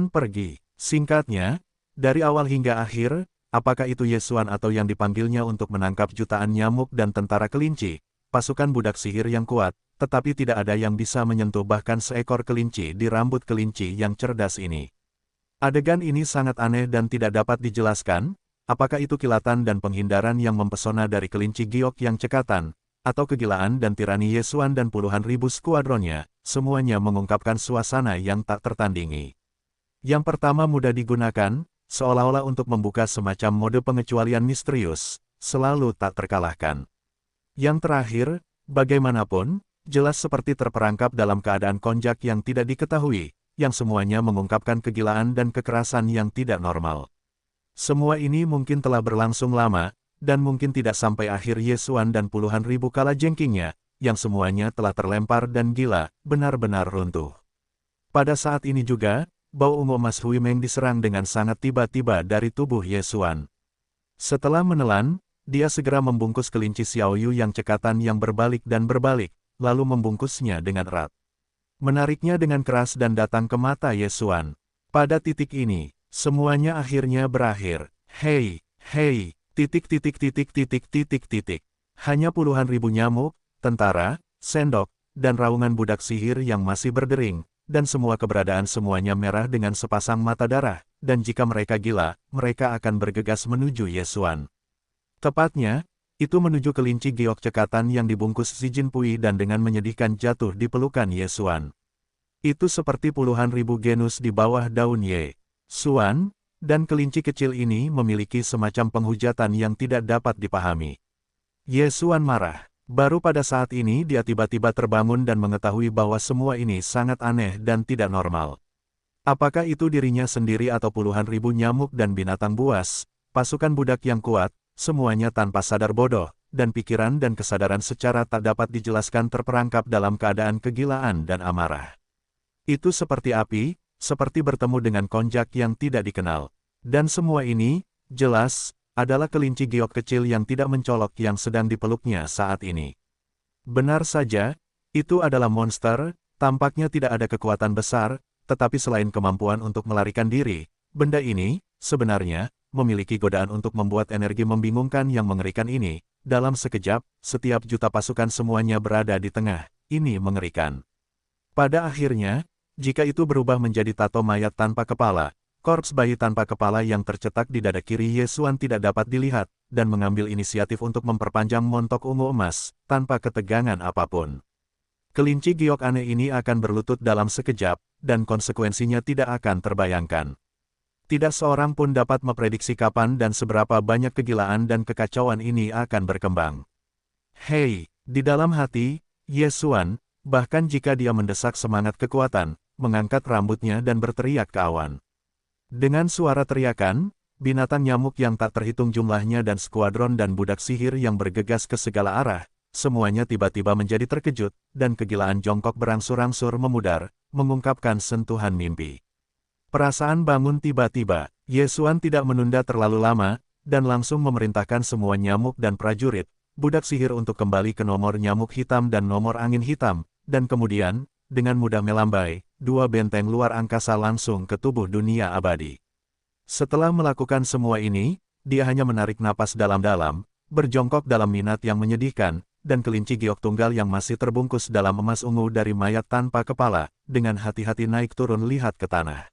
pergi. Singkatnya, dari awal hingga akhir, apakah itu Yesuan atau yang dipanggilnya untuk menangkap jutaan nyamuk dan tentara kelinci, pasukan budak sihir yang kuat, tetapi tidak ada yang bisa menyentuh bahkan seekor kelinci di rambut kelinci yang cerdas ini. Adegan ini sangat aneh dan tidak dapat dijelaskan, apakah itu kilatan dan penghindaran yang mempesona dari kelinci giok yang cekatan, atau kegilaan dan tirani Yesuan dan puluhan ribu skuadronnya, semuanya mengungkapkan suasana yang tak tertandingi. Yang pertama mudah digunakan, seolah-olah untuk membuka semacam mode pengecualian misterius, selalu tak terkalahkan. Yang terakhir, bagaimanapun, jelas seperti terperangkap dalam keadaan konjak yang tidak diketahui, yang semuanya mengungkapkan kegilaan dan kekerasan yang tidak normal. Semua ini mungkin telah berlangsung lama, dan mungkin tidak sampai akhir Yesuan dan puluhan ribu kalajengkingnya, yang semuanya telah terlempar dan gila, benar-benar runtuh. Pada saat ini juga, bau ungu emas Huimeng diserang dengan sangat tiba-tiba dari tubuh Yesuan. Setelah menelan, dia segera membungkus kelinci Xiaoyu yang cekatan yang berbalik dan berbalik, lalu membungkusnya dengan erat. menariknya dengan keras dan datang ke mata Yesuan. Pada titik ini, semuanya akhirnya berakhir. Hei, hei, titik titik titik titik titik titik. Hanya puluhan ribu nyamuk, tentara, sendok, dan raungan budak sihir yang masih berdering, dan semua keberadaan semuanya merah dengan sepasang mata darah, dan jika mereka gila, mereka akan bergegas menuju Yesuan. Tepatnya, itu menuju kelinci giok cekatan yang dibungkus si Jin Pui dan dengan menyedihkan jatuh di pelukan Yesuan. Itu seperti puluhan ribu genus di bawah daun Ye Suan, dan kelinci kecil ini memiliki semacam penghujatan yang tidak dapat dipahami. Yesuan marah. Baru pada saat ini dia tiba-tiba terbangun dan mengetahui bahwa semua ini sangat aneh dan tidak normal. Apakah itu dirinya sendiri atau puluhan ribu nyamuk dan binatang buas, pasukan budak yang kuat, semuanya tanpa sadar bodoh, dan pikiran dan kesadaran secara tak dapat dijelaskan terperangkap dalam keadaan kegilaan dan amarah. Itu seperti api, seperti bertemu dengan konjak yang tidak dikenal. Dan semua ini, jelas, adalah kelinci giok kecil yang tidak mencolok yang sedang dipeluknya saat ini. Benar saja, itu adalah monster, tampaknya tidak ada kekuatan besar, tetapi selain kemampuan untuk melarikan diri, benda ini, sebenarnya, memiliki godaan untuk membuat energi membingungkan yang mengerikan ini. Dalam sekejap, setiap juta pasukan semuanya berada di tengah. Ini mengerikan. Pada akhirnya, jika itu berubah menjadi tato mayat tanpa kepala, korps bayi tanpa kepala yang tercetak di dada kiri Yesuan tidak dapat dilihat, dan mengambil inisiatif untuk memperpanjang montok ungu emas, tanpa ketegangan apapun. Kelinci giok aneh ini akan berlutut dalam sekejap, dan konsekuensinya tidak akan terbayangkan. Tidak seorang pun dapat memprediksi kapan dan seberapa banyak kegilaan dan kekacauan ini akan berkembang. Hei, di dalam hati, Yesuan, bahkan jika dia mendesak semangat kekuatan, mengangkat rambutnya dan berteriak ke awan. Dengan suara teriakan, binatang nyamuk yang tak terhitung jumlahnya dan skuadron dan budak sihir yang bergegas ke segala arah, semuanya tiba-tiba menjadi terkejut, dan kegilaan jongkok berangsur-angsur memudar, mengungkapkan sentuhan mimpi. Perasaan bangun tiba-tiba, Yesuan tidak menunda terlalu lama, dan langsung memerintahkan semua nyamuk dan prajurit, budak sihir untuk kembali ke nomor nyamuk hitam dan nomor angin hitam, dan kemudian, dengan mudah melambai, dua benteng luar angkasa langsung ke tubuh dunia abadi. Setelah melakukan semua ini, dia hanya menarik napas dalam-dalam, berjongkok dalam minat yang menyedihkan, dan kelinci giok tunggal yang masih terbungkus dalam emas ungu dari mayat tanpa kepala, dengan hati-hati naik turun lihat ke tanah.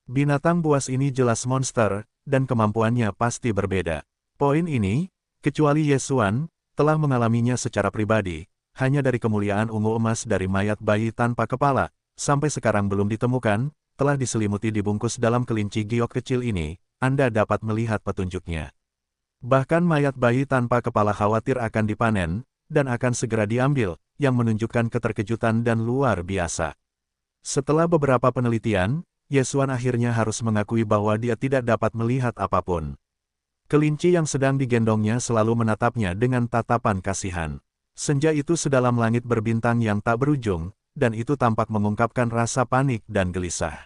Binatang buas ini jelas monster, dan kemampuannya pasti berbeda. Poin ini, kecuali Yesuan, telah mengalaminya secara pribadi, hanya dari kemuliaan ungu emas dari mayat bayi tanpa kepala, sampai sekarang belum ditemukan, telah diselimuti dibungkus dalam kelinci giok kecil ini, Anda dapat melihat petunjuknya. Bahkan mayat bayi tanpa kepala khawatir akan dipanen, dan akan segera diambil, yang menunjukkan keterkejutan dan luar biasa. Setelah beberapa penelitian, Yesuan akhirnya harus mengakui bahwa dia tidak dapat melihat apapun. Kelinci yang sedang digendongnya selalu menatapnya dengan tatapan kasihan. Senja itu sedalam langit berbintang yang tak berujung, dan itu tampak mengungkapkan rasa panik dan gelisah.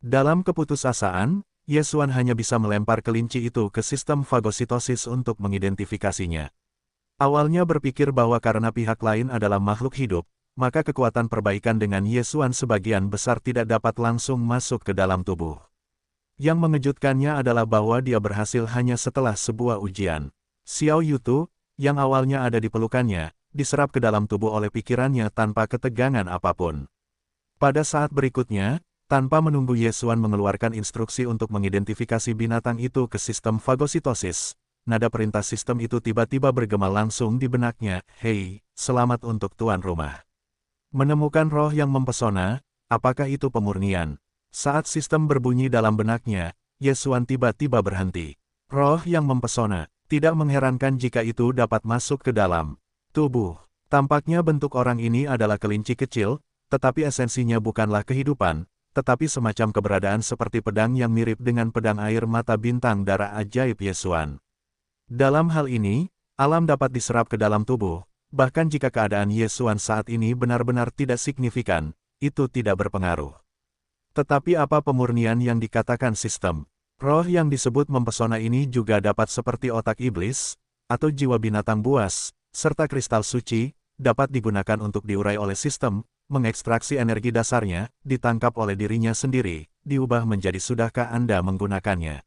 Dalam keputusasaan, Yesuan hanya bisa melempar kelinci itu ke sistem fagositosis untuk mengidentifikasinya. Awalnya berpikir bahwa karena pihak lain adalah makhluk hidup, maka kekuatan perbaikan dengan Yesuan sebagian besar tidak dapat langsung masuk ke dalam tubuh. Yang mengejutkannya adalah bahwa dia berhasil hanya setelah sebuah ujian. Xiao Yutu, yang awalnya ada di pelukannya, diserap ke dalam tubuh oleh pikirannya tanpa ketegangan apapun. Pada saat berikutnya, tanpa menunggu Yesuan mengeluarkan instruksi untuk mengidentifikasi binatang itu ke sistem fagositosis, nada perintah sistem itu tiba-tiba bergema langsung di benaknya, "Hei, selamat untuk tuan rumah." Menemukan roh yang mempesona, apakah itu pemurnian? Saat sistem berbunyi dalam benaknya, Yesuan tiba-tiba berhenti. Roh yang mempesona, tidak mengherankan jika itu dapat masuk ke dalam tubuh. Tampaknya bentuk orang ini adalah kelinci kecil, tetapi esensinya bukanlah kehidupan, tetapi semacam keberadaan seperti pedang yang mirip dengan pedang air mata bintang darah ajaib Yesuan. Dalam hal ini, alam dapat diserap ke dalam tubuh. Bahkan jika keadaan Yesuan saat ini benar-benar tidak signifikan, itu tidak berpengaruh. Tetapi apa pemurnian yang dikatakan sistem? Roh yang disebut mempesona ini juga dapat seperti otak iblis, atau jiwa binatang buas, serta kristal suci, dapat digunakan untuk diurai oleh sistem, mengekstraksi energi dasarnya, ditangkap oleh dirinya sendiri, diubah menjadi sudahkah Anda menggunakannya?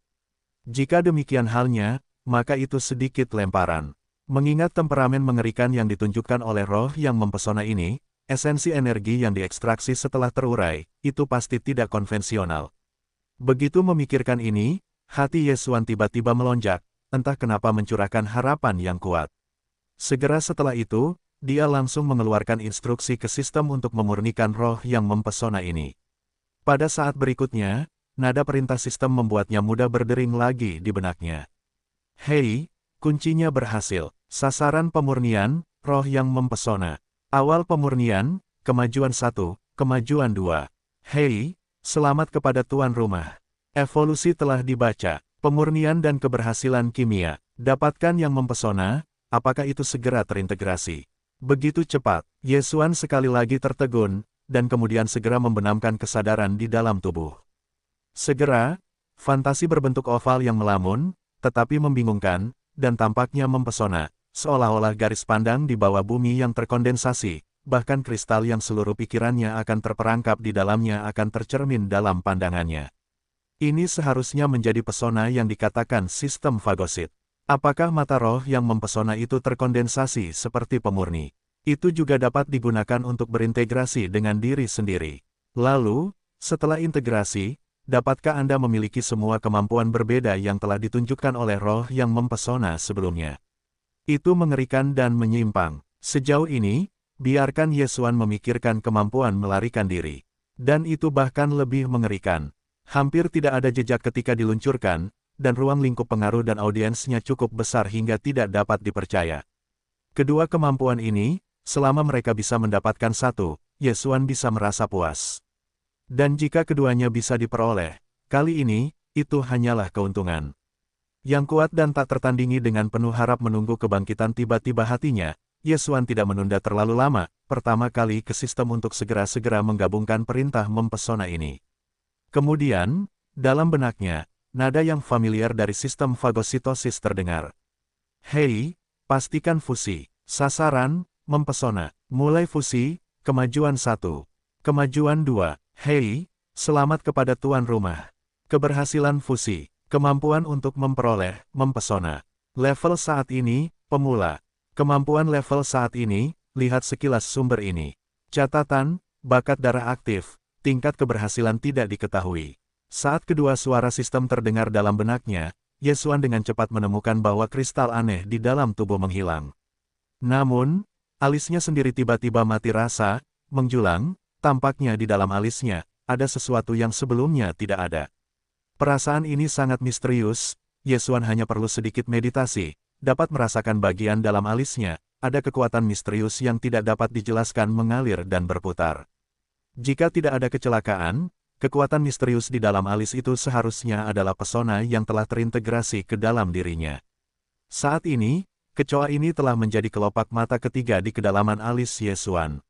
Jika demikian halnya, maka itu sedikit lemparan. Mengingat temperamen mengerikan yang ditunjukkan oleh roh yang mempesona ini, esensi energi yang diekstraksi setelah terurai, itu pasti tidak konvensional. Begitu memikirkan ini, hati Yesuan tiba-tiba melonjak, entah kenapa mencurahkan harapan yang kuat. Segera setelah itu, dia langsung mengeluarkan instruksi ke sistem untuk memurnikan roh yang mempesona ini. Pada saat berikutnya, nada perintah sistem membuatnya mudah berdering lagi di benaknya. Hei, kuncinya berhasil. Sasaran pemurnian, roh yang mempesona. Awal pemurnian, kemajuan 1, kemajuan 2. Hei, selamat kepada tuan rumah. Evolusi telah dibaca. Pemurnian dan keberhasilan kimia. Dapatkan yang mempesona, apakah itu segera terintegrasi? Begitu cepat, Yesuan sekali lagi tertegun, dan kemudian segera membenamkan kesadaran di dalam tubuh. Segera, fantasi berbentuk oval yang melamun, tetapi membingungkan, dan tampaknya mempesona, seolah-olah garis pandang di bawah bumi yang terkondensasi, bahkan kristal yang seluruh pikirannya akan terperangkap di dalamnya akan tercermin dalam pandangannya. Ini seharusnya menjadi pesona yang dikatakan sistem fagosit. Apakah mata roh yang mempesona itu terkondensasi seperti pemurni? Itu juga dapat digunakan untuk berintegrasi dengan diri sendiri. Lalu, setelah integrasi, dapatkah Anda memiliki semua kemampuan berbeda yang telah ditunjukkan oleh roh yang mempesona sebelumnya? Itu mengerikan dan menyimpang. Sejauh ini, biarkan Yesuan memikirkan kemampuan melarikan diri. Dan itu bahkan lebih mengerikan. Hampir tidak ada jejak ketika diluncurkan, dan ruang lingkup pengaruh dan audiensnya cukup besar hingga tidak dapat dipercaya. Kedua kemampuan ini, selama mereka bisa mendapatkan satu, Yesuan bisa merasa puas. Dan jika keduanya bisa diperoleh, kali ini, itu hanyalah keuntungan. Yang kuat dan tak tertandingi dengan penuh harap menunggu kebangkitan tiba-tiba hatinya, Yesuan tidak menunda terlalu lama, pertama kali ke sistem untuk segera-segera menggabungkan perintah mempesona ini. Kemudian, dalam benaknya, nada yang familiar dari sistem fagositosis terdengar. Hei, pastikan fusi. Sasaran, mempesona. Mulai fusi, kemajuan 1. Kemajuan 2. Hei, selamat kepada tuan rumah. Keberhasilan fusi. Kemampuan untuk memperoleh, mempesona. Level saat ini, pemula. Kemampuan level saat ini, lihat sekilas sumber ini. Catatan, bakat darah aktif, tingkat keberhasilan tidak diketahui. Saat kedua suara sistem terdengar dalam benaknya, Yesuan dengan cepat menemukan bahwa kristal aneh di dalam tubuh menghilang. Namun, alisnya sendiri tiba-tiba mati rasa, menjulang, tampaknya di dalam alisnya, ada sesuatu yang sebelumnya tidak ada. Perasaan ini sangat misterius, Yesuan hanya perlu sedikit meditasi, dapat merasakan bagian dalam alisnya, ada kekuatan misterius yang tidak dapat dijelaskan mengalir dan berputar. Jika tidak ada kecelakaan, kekuatan misterius di dalam alis itu seharusnya adalah pesona yang telah terintegrasi ke dalam dirinya. Saat ini, kecoa ini telah menjadi kelopak mata ketiga di kedalaman alis Yesuan.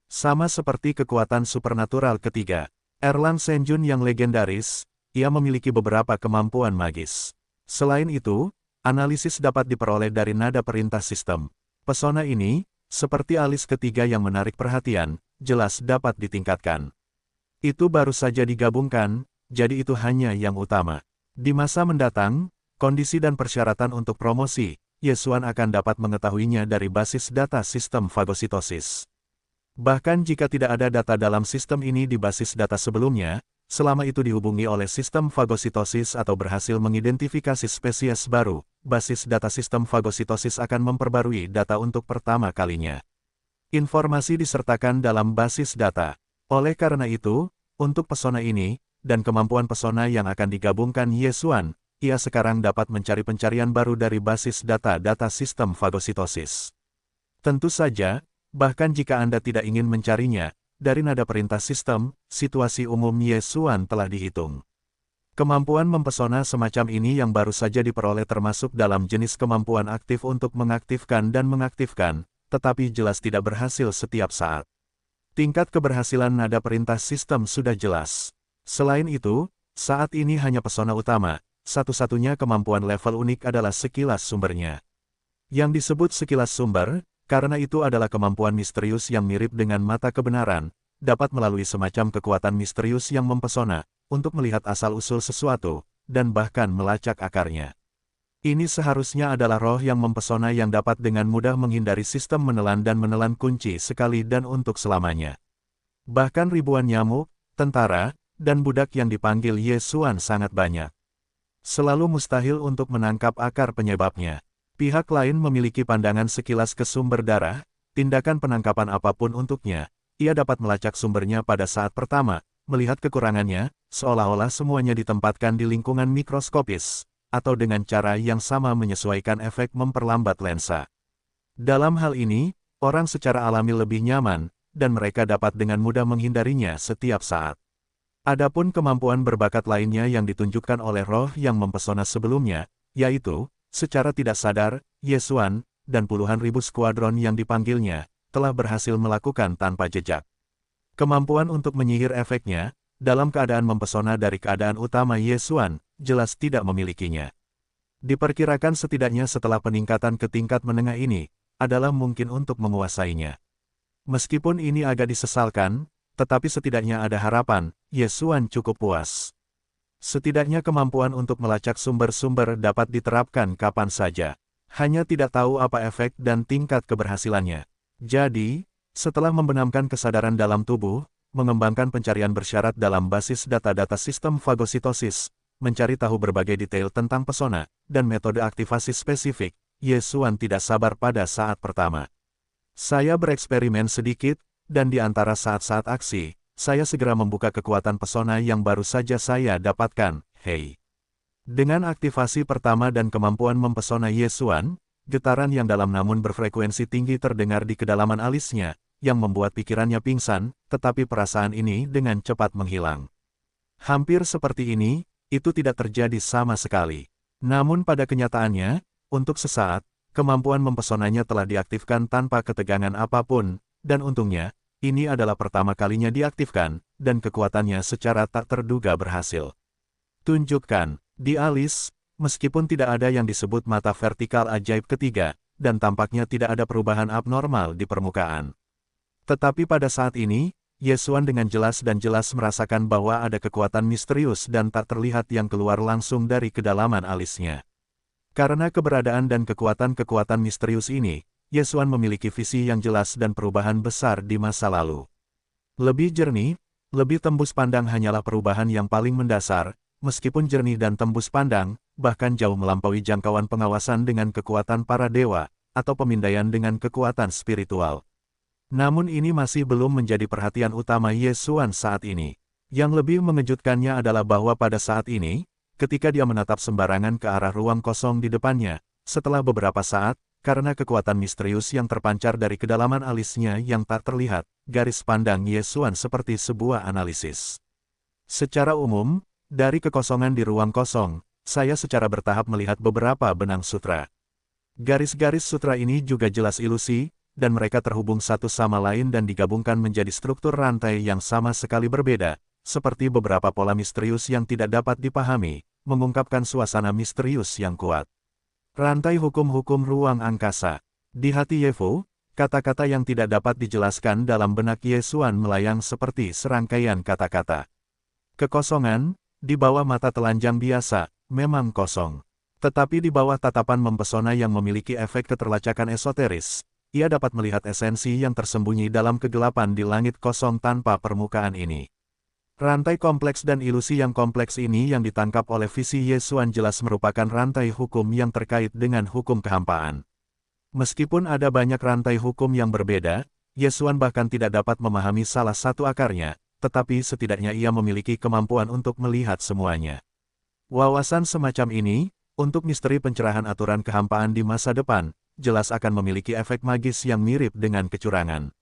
Sama seperti kekuatan supernatural ketiga, Erlang Senjun yang legendaris, ia memiliki beberapa kemampuan magis. Selain itu, analisis dapat diperoleh dari nada perintah sistem. Pesona ini, seperti alis ketiga yang menarik perhatian, jelas dapat ditingkatkan. Itu baru saja digabungkan, jadi itu hanya yang utama. Di masa mendatang, kondisi dan persyaratan untuk promosi, Yesuan akan dapat mengetahuinya dari basis data sistem fagositosis. Bahkan jika tidak ada data dalam sistem ini di basis data sebelumnya, selama itu dihubungi oleh sistem fagositosis atau berhasil mengidentifikasi spesies baru, basis data sistem fagositosis akan memperbarui data untuk pertama kalinya. Informasi disertakan dalam basis data. Oleh karena itu, untuk pesona ini, dan kemampuan pesona yang akan digabungkan Yesuan, ia sekarang dapat mencari pencarian baru dari basis data-data sistem fagositosis. Tentu saja, bahkan jika Anda tidak ingin mencarinya, dari nada perintah sistem, situasi umum Yesuan telah dihitung. Kemampuan mempesona semacam ini yang baru saja diperoleh termasuk dalam jenis kemampuan aktif untuk mengaktifkan dan mengaktifkan, tetapi jelas tidak berhasil setiap saat. Tingkat keberhasilan nada perintah sistem sudah jelas. Selain itu, saat ini hanya pesona utama, satu-satunya kemampuan level unik adalah sekilas sumbernya. Yang disebut sekilas sumber, karena itu adalah kemampuan misterius yang mirip dengan mata kebenaran, dapat melalui semacam kekuatan misterius yang mempesona, untuk melihat asal-usul sesuatu, dan bahkan melacak akarnya. Ini seharusnya adalah roh yang mempesona yang dapat dengan mudah menghindari sistem menelan dan menelan kunci sekali dan untuk selamanya. Bahkan ribuan nyamuk, tentara, dan budak yang dipanggil Yesuan sangat banyak. Selalu mustahil untuk menangkap akar penyebabnya. Pihak lain memiliki pandangan sekilas ke sumber darah, tindakan penangkapan apapun untuknya, ia dapat melacak sumbernya pada saat pertama, melihat kekurangannya, seolah-olah semuanya ditempatkan di lingkungan mikroskopis, atau dengan cara yang sama menyesuaikan efek memperlambat lensa. Dalam hal ini, orang secara alami lebih nyaman, dan mereka dapat dengan mudah menghindarinya setiap saat. Adapun kemampuan berbakat lainnya yang ditunjukkan oleh roh yang mempesona sebelumnya, yaitu, secara tidak sadar, Yesuan, dan puluhan ribu skuadron yang dipanggilnya, telah berhasil melakukan tanpa jejak. Kemampuan untuk menyihir efeknya, dalam keadaan mempesona dari keadaan utama Yesuan, jelas tidak memilikinya. Diperkirakan setidaknya setelah peningkatan ke tingkat menengah ini, adalah mungkin untuk menguasainya. Meskipun ini agak disesalkan, tetapi setidaknya ada harapan, Yesuan cukup puas. Setidaknya kemampuan untuk melacak sumber-sumber dapat diterapkan kapan saja. Hanya tidak tahu apa efek dan tingkat keberhasilannya. Jadi, setelah membenamkan kesadaran dalam tubuh, mengembangkan pencarian bersyarat dalam basis data-data sistem fagositosis, mencari tahu berbagai detail tentang pesona, dan metode aktivasi spesifik, Yesuan tidak sabar pada saat pertama. Saya bereksperimen sedikit, dan di antara saat-saat aksi, saya segera membuka kekuatan pesona yang baru saja saya dapatkan, hei. Dengan aktivasi pertama dan kemampuan mempesona Yesuan, getaran yang dalam namun berfrekuensi tinggi terdengar di kedalaman alisnya, yang membuat pikirannya pingsan, tetapi perasaan ini dengan cepat menghilang. Hampir seperti ini, itu tidak terjadi sama sekali. Namun pada kenyataannya, untuk sesaat, kemampuan mempesonanya telah diaktifkan tanpa ketegangan apapun, dan untungnya, ini adalah pertama kalinya diaktifkan, dan kekuatannya secara tak terduga berhasil. Tunjukkan, di alis, meskipun tidak ada yang disebut mata vertikal ajaib ketiga, dan tampaknya tidak ada perubahan abnormal di permukaan. Tetapi pada saat ini, Yesuan dengan jelas merasakan bahwa ada kekuatan misterius dan tak terlihat yang keluar langsung dari kedalaman alisnya. Karena keberadaan dan kekuatan-kekuatan misterius ini, Yesuan memiliki visi yang jelas dan perubahan besar di masa lalu. Lebih jernih, lebih tembus pandang hanyalah perubahan yang paling mendasar, meskipun jernih dan tembus pandang, bahkan jauh melampaui jangkauan pengawasan dengan kekuatan para dewa, atau pemindaian dengan kekuatan spiritual. Namun ini masih belum menjadi perhatian utama Yesuan saat ini. Yang lebih mengejutkannya adalah bahwa pada saat ini, ketika dia menatap sembarangan ke arah ruang kosong di depannya, setelah beberapa saat, karena kekuatan misterius yang terpancar dari kedalaman alisnya yang tak terlihat, garis pandang Yesuan seperti sebuah analisis. Secara umum, dari kekosongan di ruang kosong, saya secara bertahap melihat beberapa benang sutra. Garis-garis sutra ini juga jelas ilusi, dan mereka terhubung satu sama lain dan digabungkan menjadi struktur rantai yang sama sekali berbeda, seperti beberapa pola misterius yang tidak dapat dipahami, mengungkapkan suasana misterius yang kuat. Rantai hukum-hukum ruang angkasa. Di hati Yevo, kata-kata yang tidak dapat dijelaskan dalam benak Yesuan melayang seperti serangkaian kata-kata. Kekosongan, di bawah mata telanjang biasa, memang kosong. Tetapi di bawah tatapan mempesona yang memiliki efek keterlacakan esoteris, ia dapat melihat esensi yang tersembunyi dalam kegelapan di langit kosong tanpa permukaan ini. Rantai kompleks dan ilusi yang kompleks ini yang ditangkap oleh visi Yesuan jelas merupakan rantai hukum yang terkait dengan hukum kehampaan. Meskipun ada banyak rantai hukum yang berbeda, Yesuan bahkan tidak dapat memahami salah satu akarnya, tetapi setidaknya ia memiliki kemampuan untuk melihat semuanya. Wawasan semacam ini, untuk misteri pencerahan aturan kehampaan di masa depan, jelas akan memiliki efek magis yang mirip dengan kecurangan.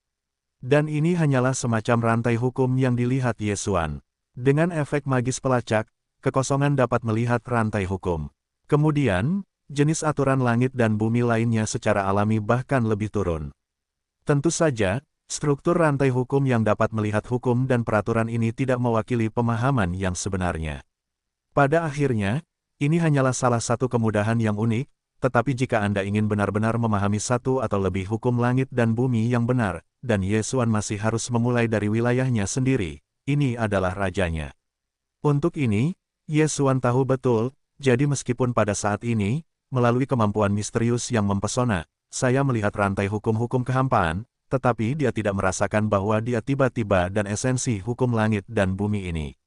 Dan ini hanyalah semacam rantai hukum yang dilihat Yesuan. Dengan efek magis pelacak, kekosongan dapat melihat rantai hukum. Kemudian, jenis aturan langit dan bumi lainnya secara alami bahkan lebih turun. Tentu saja, struktur rantai hukum yang dapat melihat hukum dan peraturan ini tidak mewakili pemahaman yang sebenarnya. Pada akhirnya, ini hanyalah salah satu kemudahan yang unik, tetapi jika Anda ingin benar-benar memahami satu atau lebih hukum langit dan bumi yang benar, dan Yesuan masih harus memulai dari wilayahnya sendiri, ini adalah rajanya. Untuk ini, Yesuan tahu betul, jadi meskipun pada saat ini, melalui kemampuan misterius yang mempesona, saya melihat rantai hukum-hukum kehampaan, tetapi dia tidak merasakan bahwa dia tiba-tiba dan esensi hukum langit dan bumi ini.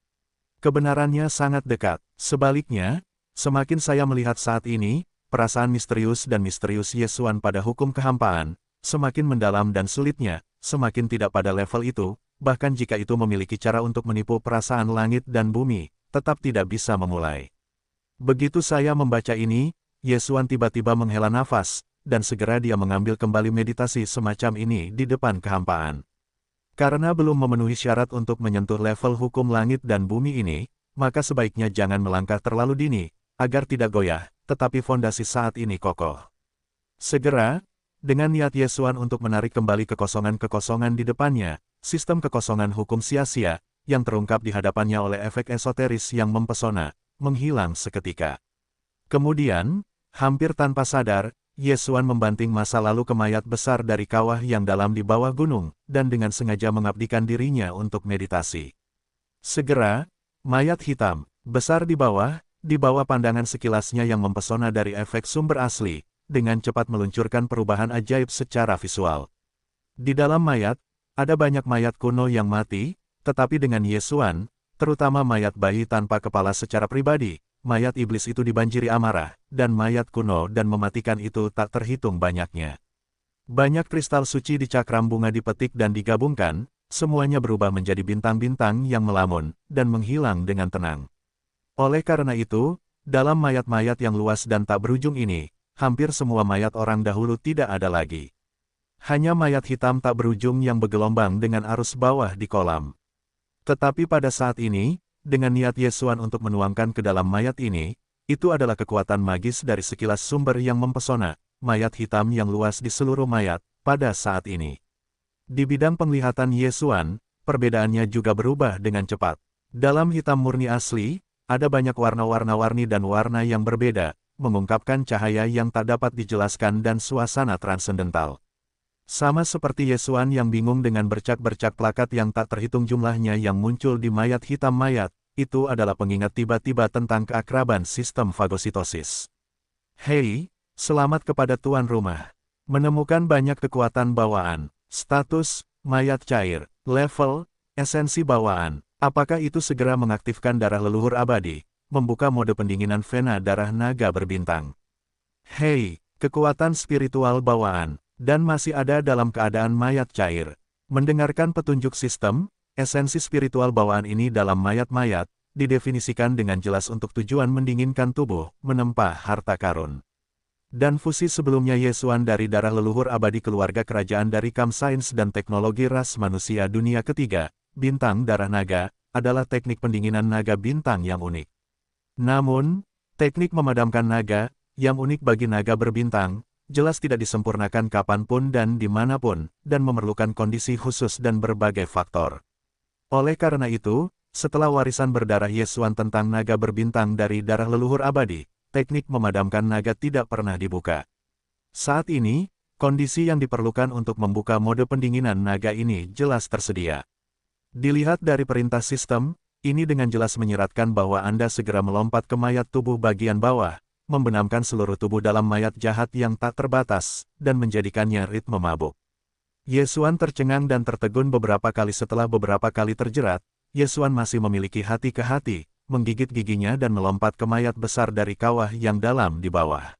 Kebenarannya sangat dekat. Sebaliknya, semakin saya melihat saat ini, perasaan misterius dan misterius Yesuan pada hukum kehampaan, semakin mendalam dan sulitnya, semakin tidak pada level itu, bahkan jika itu memiliki cara untuk menipu perasaan langit dan bumi, tetap tidak bisa memulai. Begitu saya membaca ini, Yesuan tiba-tiba menghela nafas, dan segera dia mengambil kembali meditasi semacam ini di depan kehampaan. Karena belum memenuhi syarat untuk menyentuh level hukum langit dan bumi ini, maka sebaiknya jangan melangkah terlalu dini, agar tidak goyah, tetapi fondasi saat ini kokoh. Segera, dengan niat Yesuan untuk menarik kembali kekosongan-kekosongan di depannya, sistem kekosongan hukum sia-sia, yang terungkap di hadapannya oleh efek esoteris yang mempesona, menghilang seketika. Kemudian, hampir tanpa sadar, Yesuan membanting masa lalu ke mayat besar dari kawah yang dalam di bawah gunung, dan dengan sengaja mengabdikan dirinya untuk meditasi. Segera, mayat hitam, besar di bawah pandangan sekilasnya yang mempesona dari efek sumber asli, dengan cepat meluncurkan perubahan ajaib secara visual. Di dalam mayat, ada banyak mayat kuno yang mati, tetapi dengan Yesuan, terutama mayat bayi tanpa kepala secara pribadi, mayat iblis itu dibanjiri amarah, dan mayat kuno dan mematikan itu tak terhitung banyaknya. Banyak kristal suci di cakram bunga dipetik dan digabungkan, semuanya berubah menjadi bintang-bintang yang melamun, dan menghilang dengan tenang. Oleh karena itu, dalam mayat-mayat yang luas dan tak berujung ini, hampir semua mayat orang dahulu tidak ada lagi. Hanya mayat hitam tak berujung yang bergelombang dengan arus bawah di kolam. Tetapi pada saat ini, dengan niat Yesuan untuk menuangkan ke dalam mayat ini, itu adalah kekuatan magis dari sekilas sumber yang mempesona, mayat hitam yang luas di seluruh mayat, pada saat ini. Di bidang penglihatan Yesuan, perbedaannya juga berubah dengan cepat. Dalam hitam murni asli, ada banyak warna-warna-warni dan warna yang berbeda, mengungkapkan cahaya yang tak dapat dijelaskan dan suasana transendental. Sama seperti Yesuan yang bingung dengan bercak-bercak plakat yang tak terhitung jumlahnya yang muncul di mayat hitam mayat, itu adalah pengingat tiba-tiba tentang keakraban sistem fagositosis. Hei, selamat kepada tuan rumah. Menemukan banyak kekuatan bawaan, status, mayat cair, level, esensi bawaan. Apakah itu segera mengaktifkan darah leluhur abadi, membuka mode pendinginan vena darah naga berbintang? Hei, kekuatan spiritual bawaan. Dan masih ada dalam keadaan mayat cair. Mendengarkan petunjuk sistem, esensi spiritual bawaan ini dalam mayat-mayat, didefinisikan dengan jelas untuk tujuan mendinginkan tubuh, menempa harta karun. Dan fusi sebelumnya Yesuan dari darah leluhur abadi keluarga kerajaan dari Kam Sains dan teknologi ras manusia dunia ketiga, bintang darah naga, adalah teknik pendinginan naga bintang yang unik. Namun, teknik memadamkan naga, yang unik bagi naga berbintang, jelas tidak disempurnakan kapanpun dan dimanapun, dan memerlukan kondisi khusus dan berbagai faktor. Oleh karena itu, setelah warisan berdarah Yesuan tentang naga berbintang dari darah leluhur abadi, teknik memadamkan naga tidak pernah dibuka. Saat ini, kondisi yang diperlukan untuk membuka mode pendinginan naga ini jelas tersedia. Dilihat dari perintah sistem, ini dengan jelas menyiratkan bahwa Anda segera melompat ke mayat tubuh bagian bawah, membenamkan seluruh tubuh dalam mayat jahat yang tak terbatas, dan menjadikannya ritme mabuk. Yesuan tercengang dan tertegun beberapa kali setelah beberapa kali terjerat, Yesuan masih memiliki hati ke hati, menggigit giginya dan melompat ke mayat besar dari kawah yang dalam di bawah.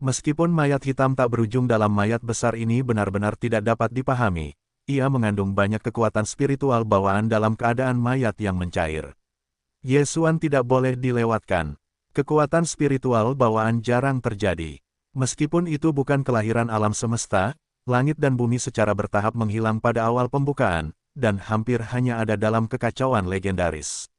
Meskipun mayat hitam tak berujung dalam mayat besar ini benar-benar tidak dapat dipahami, ia mengandung banyak kekuatan spiritual bawaan dalam keadaan mayat yang mencair. Yesuan tidak boleh dilewatkan. Kekuatan spiritual bawaan jarang terjadi. Meskipun itu bukan kelahiran alam semesta, langit dan bumi secara bertahap menghilang pada awal pembukaan, dan hampir hanya ada dalam kekacauan legendaris.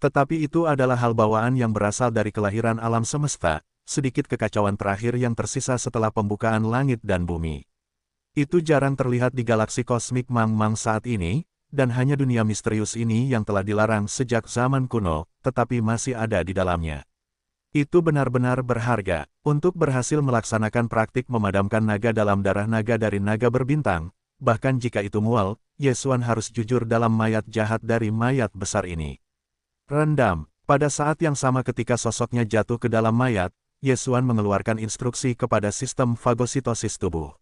Tetapi itu adalah hal bawaan yang berasal dari kelahiran alam semesta, sedikit kekacauan terakhir yang tersisa setelah pembukaan langit dan bumi. Itu jarang terlihat di galaksi kosmik Mang-Mang saat ini, dan hanya dunia misterius ini yang telah dilarang sejak zaman kuno, tetapi masih ada di dalamnya. Itu benar-benar berharga. Untuk berhasil melaksanakan praktik memadamkan naga dalam darah naga dari naga berbintang, bahkan jika itu mual, Ye Xuan harus jujur dalam mayat jahat dari mayat besar ini. Rendam. Pada saat yang sama ketika sosoknya jatuh ke dalam mayat, Ye Xuan mengeluarkan instruksi kepada sistem fagositosis tubuh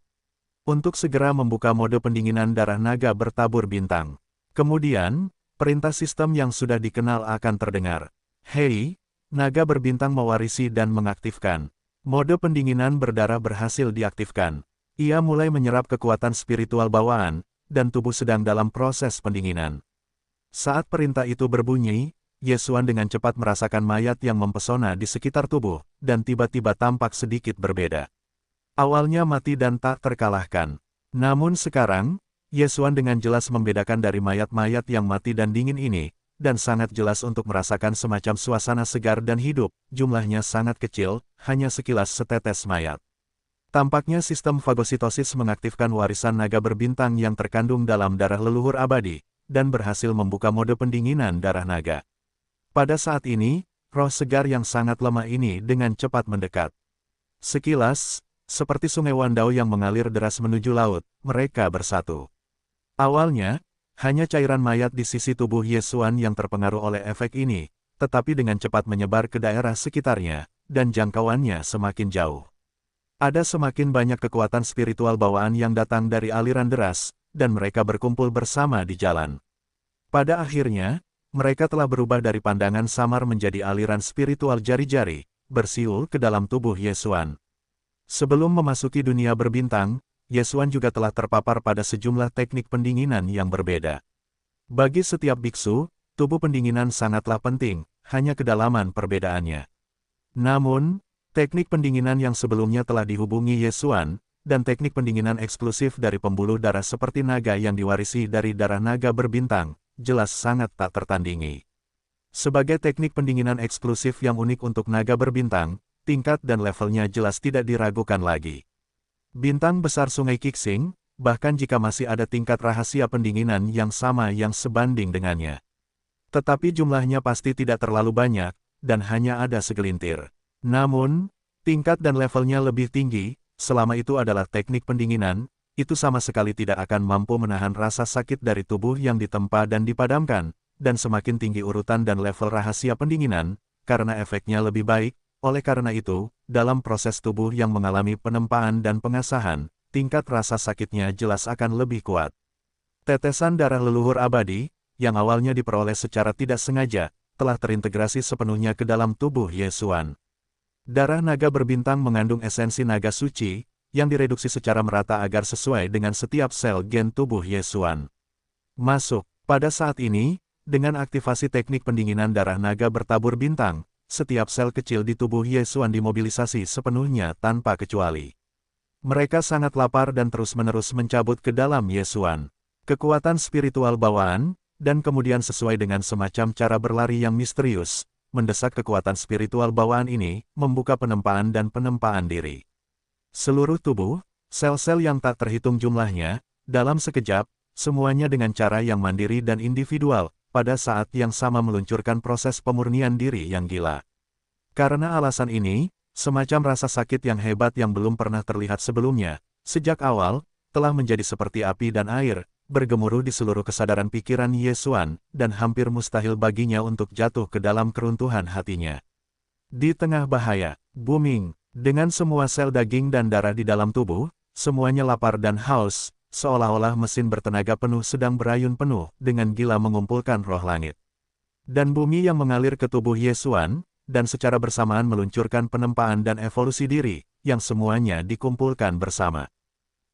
untuk segera membuka mode pendinginan darah naga bertabur bintang. Kemudian, perintah sistem yang sudah dikenal akan terdengar. Hei, naga berbintang mewarisi dan mengaktifkan. Mode pendinginan berdarah berhasil diaktifkan. Ia mulai menyerap kekuatan spiritual bawaan, dan tubuh sedang dalam proses pendinginan. Saat perintah itu berbunyi, Ye Xuan dengan cepat merasakan mayat yang mempesona di sekitar tubuh, dan tiba-tiba tampak sedikit berbeda. Awalnya mati dan tak terkalahkan. Namun sekarang, Ye Xuan dengan jelas membedakan dari mayat-mayat yang mati dan dingin ini, dan sangat jelas untuk merasakan semacam suasana segar dan hidup, jumlahnya sangat kecil, hanya sekilas setetes mayat. Tampaknya sistem fagositosis mengaktifkan warisan naga berbintang yang terkandung dalam darah leluhur abadi, dan berhasil membuka mode pendinginan darah naga. Pada saat ini, roh segar yang sangat lemah ini dengan cepat mendekat. Sekilas, seperti sungai Wandao yang mengalir deras menuju laut, mereka bersatu. Awalnya, hanya cairan mayat di sisi tubuh Ye Xuan yang terpengaruh oleh efek ini, tetapi dengan cepat menyebar ke daerah sekitarnya, dan jangkauannya semakin jauh. Ada semakin banyak kekuatan spiritual bawaan yang datang dari aliran deras, dan mereka berkumpul bersama di jalan. Pada akhirnya, mereka telah berubah dari pandangan samar menjadi aliran spiritual jari-jari, bersiul ke dalam tubuh Ye Xuan. Sebelum memasuki dunia berbintang, Ye Xuan juga telah terpapar pada sejumlah teknik pendinginan yang berbeda. Bagi setiap biksu, tubuh pendinginan sangatlah penting, hanya kedalaman perbedaannya. Namun, teknik pendinginan yang sebelumnya telah dihubungi Ye Xuan, dan teknik pendinginan eksklusif dari pembuluh darah seperti naga yang diwarisi dari darah naga berbintang, jelas sangat tak tertandingi. Sebagai teknik pendinginan eksklusif yang unik untuk naga berbintang, tingkat dan levelnya jelas tidak diragukan lagi. Bintang besar Sungai Qixing, bahkan jika masih ada tingkat rahasia pendinginan yang sama yang sebanding dengannya. Tetapi jumlahnya pasti tidak terlalu banyak, dan hanya ada segelintir. Namun, tingkat dan levelnya lebih tinggi, selama itu adalah teknik pendinginan, itu sama sekali tidak akan mampu menahan rasa sakit dari tubuh yang ditempa dan dipadamkan, dan semakin tinggi urutan dan level rahasia pendinginan, karena efeknya lebih baik. Oleh karena itu, dalam proses tubuh yang mengalami penempaan dan pengasahan, tingkat rasa sakitnya jelas akan lebih kuat. Tetesan darah leluhur abadi, yang awalnya diperoleh secara tidak sengaja, telah terintegrasi sepenuhnya ke dalam tubuh Ye Xuan. Darah naga berbintang mengandung esensi naga suci, yang direduksi secara merata agar sesuai dengan setiap sel gen tubuh Ye Xuan. Masuk. Pada saat ini, dengan aktivasi teknik pendinginan darah naga bertabur bintang, setiap sel kecil di tubuh Ye Xuan dimobilisasi sepenuhnya tanpa kecuali. Mereka sangat lapar dan terus-menerus mencabut ke dalam Ye Xuan. Kekuatan spiritual bawaan, dan kemudian sesuai dengan semacam cara berlari yang misterius, mendesak kekuatan spiritual bawaan ini, membuka penempaan dan penempaan diri. Seluruh tubuh, sel-sel yang tak terhitung jumlahnya, dalam sekejap, semuanya dengan cara yang mandiri dan individual, pada saat yang sama meluncurkan proses pemurnian diri yang gila. Karena alasan ini, semacam rasa sakit yang hebat yang belum pernah terlihat sebelumnya, sejak awal, telah menjadi seperti api dan air, bergemuruh di seluruh kesadaran pikiran Ye Xuan, dan hampir mustahil baginya untuk jatuh ke dalam keruntuhan hatinya. Di tengah bahaya, booming, dengan semua sel daging dan darah di dalam tubuh, semuanya lapar dan haus, seolah-olah mesin bertenaga penuh sedang berayun penuh, dengan gila mengumpulkan roh langit dan bumi yang mengalir ke tubuh Ye Xuan, dan secara bersamaan meluncurkan penempaan dan evolusi diri, yang semuanya dikumpulkan bersama.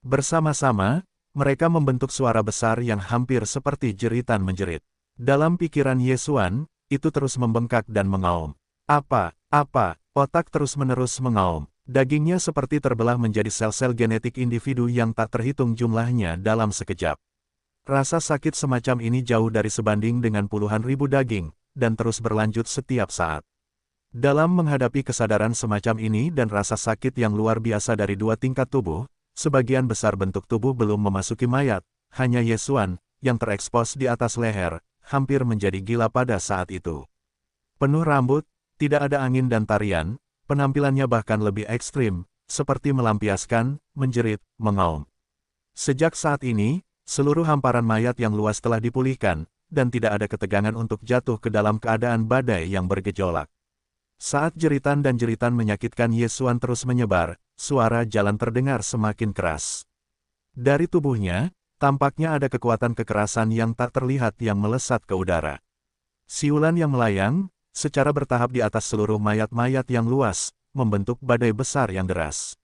Bersama-sama, mereka membentuk suara besar yang hampir seperti jeritan menjerit. Dalam pikiran Ye Xuan, itu terus membengkak dan mengaum. Apa, otak terus-menerus mengaum. Dagingnya seperti terbelah menjadi sel-sel genetik individu yang tak terhitung jumlahnya dalam sekejap. Rasa sakit semacam ini jauh dari sebanding dengan puluhan ribu daging, dan terus berlanjut setiap saat. Dalam menghadapi kesadaran semacam ini dan rasa sakit yang luar biasa dari dua tingkat tubuh, sebagian besar bentuk tubuh belum memasuki mayat, hanya Ye Xuan, yang terekspos di atas leher, hampir menjadi gila pada saat itu. Penuh rambut, Tidak ada angin dan tarian, penampilannya bahkan lebih ekstrim, seperti melampiaskan, menjerit, mengaum. Sejak saat ini, seluruh hamparan mayat yang luas telah dipulihkan, dan tidak ada ketegangan untuk jatuh ke dalam keadaan badai yang bergejolak. Saat jeritan dan jeritan menyakitkan Yesuan terus menyebar, suara jalan terdengar semakin keras. Dari tubuhnya, tampaknya ada kekuatan kekerasan yang tak terlihat yang melesat ke udara. Siulan yang melayang, secara bertahap di atas seluruh mayat-mayat yang luas, membentuk badai besar yang deras.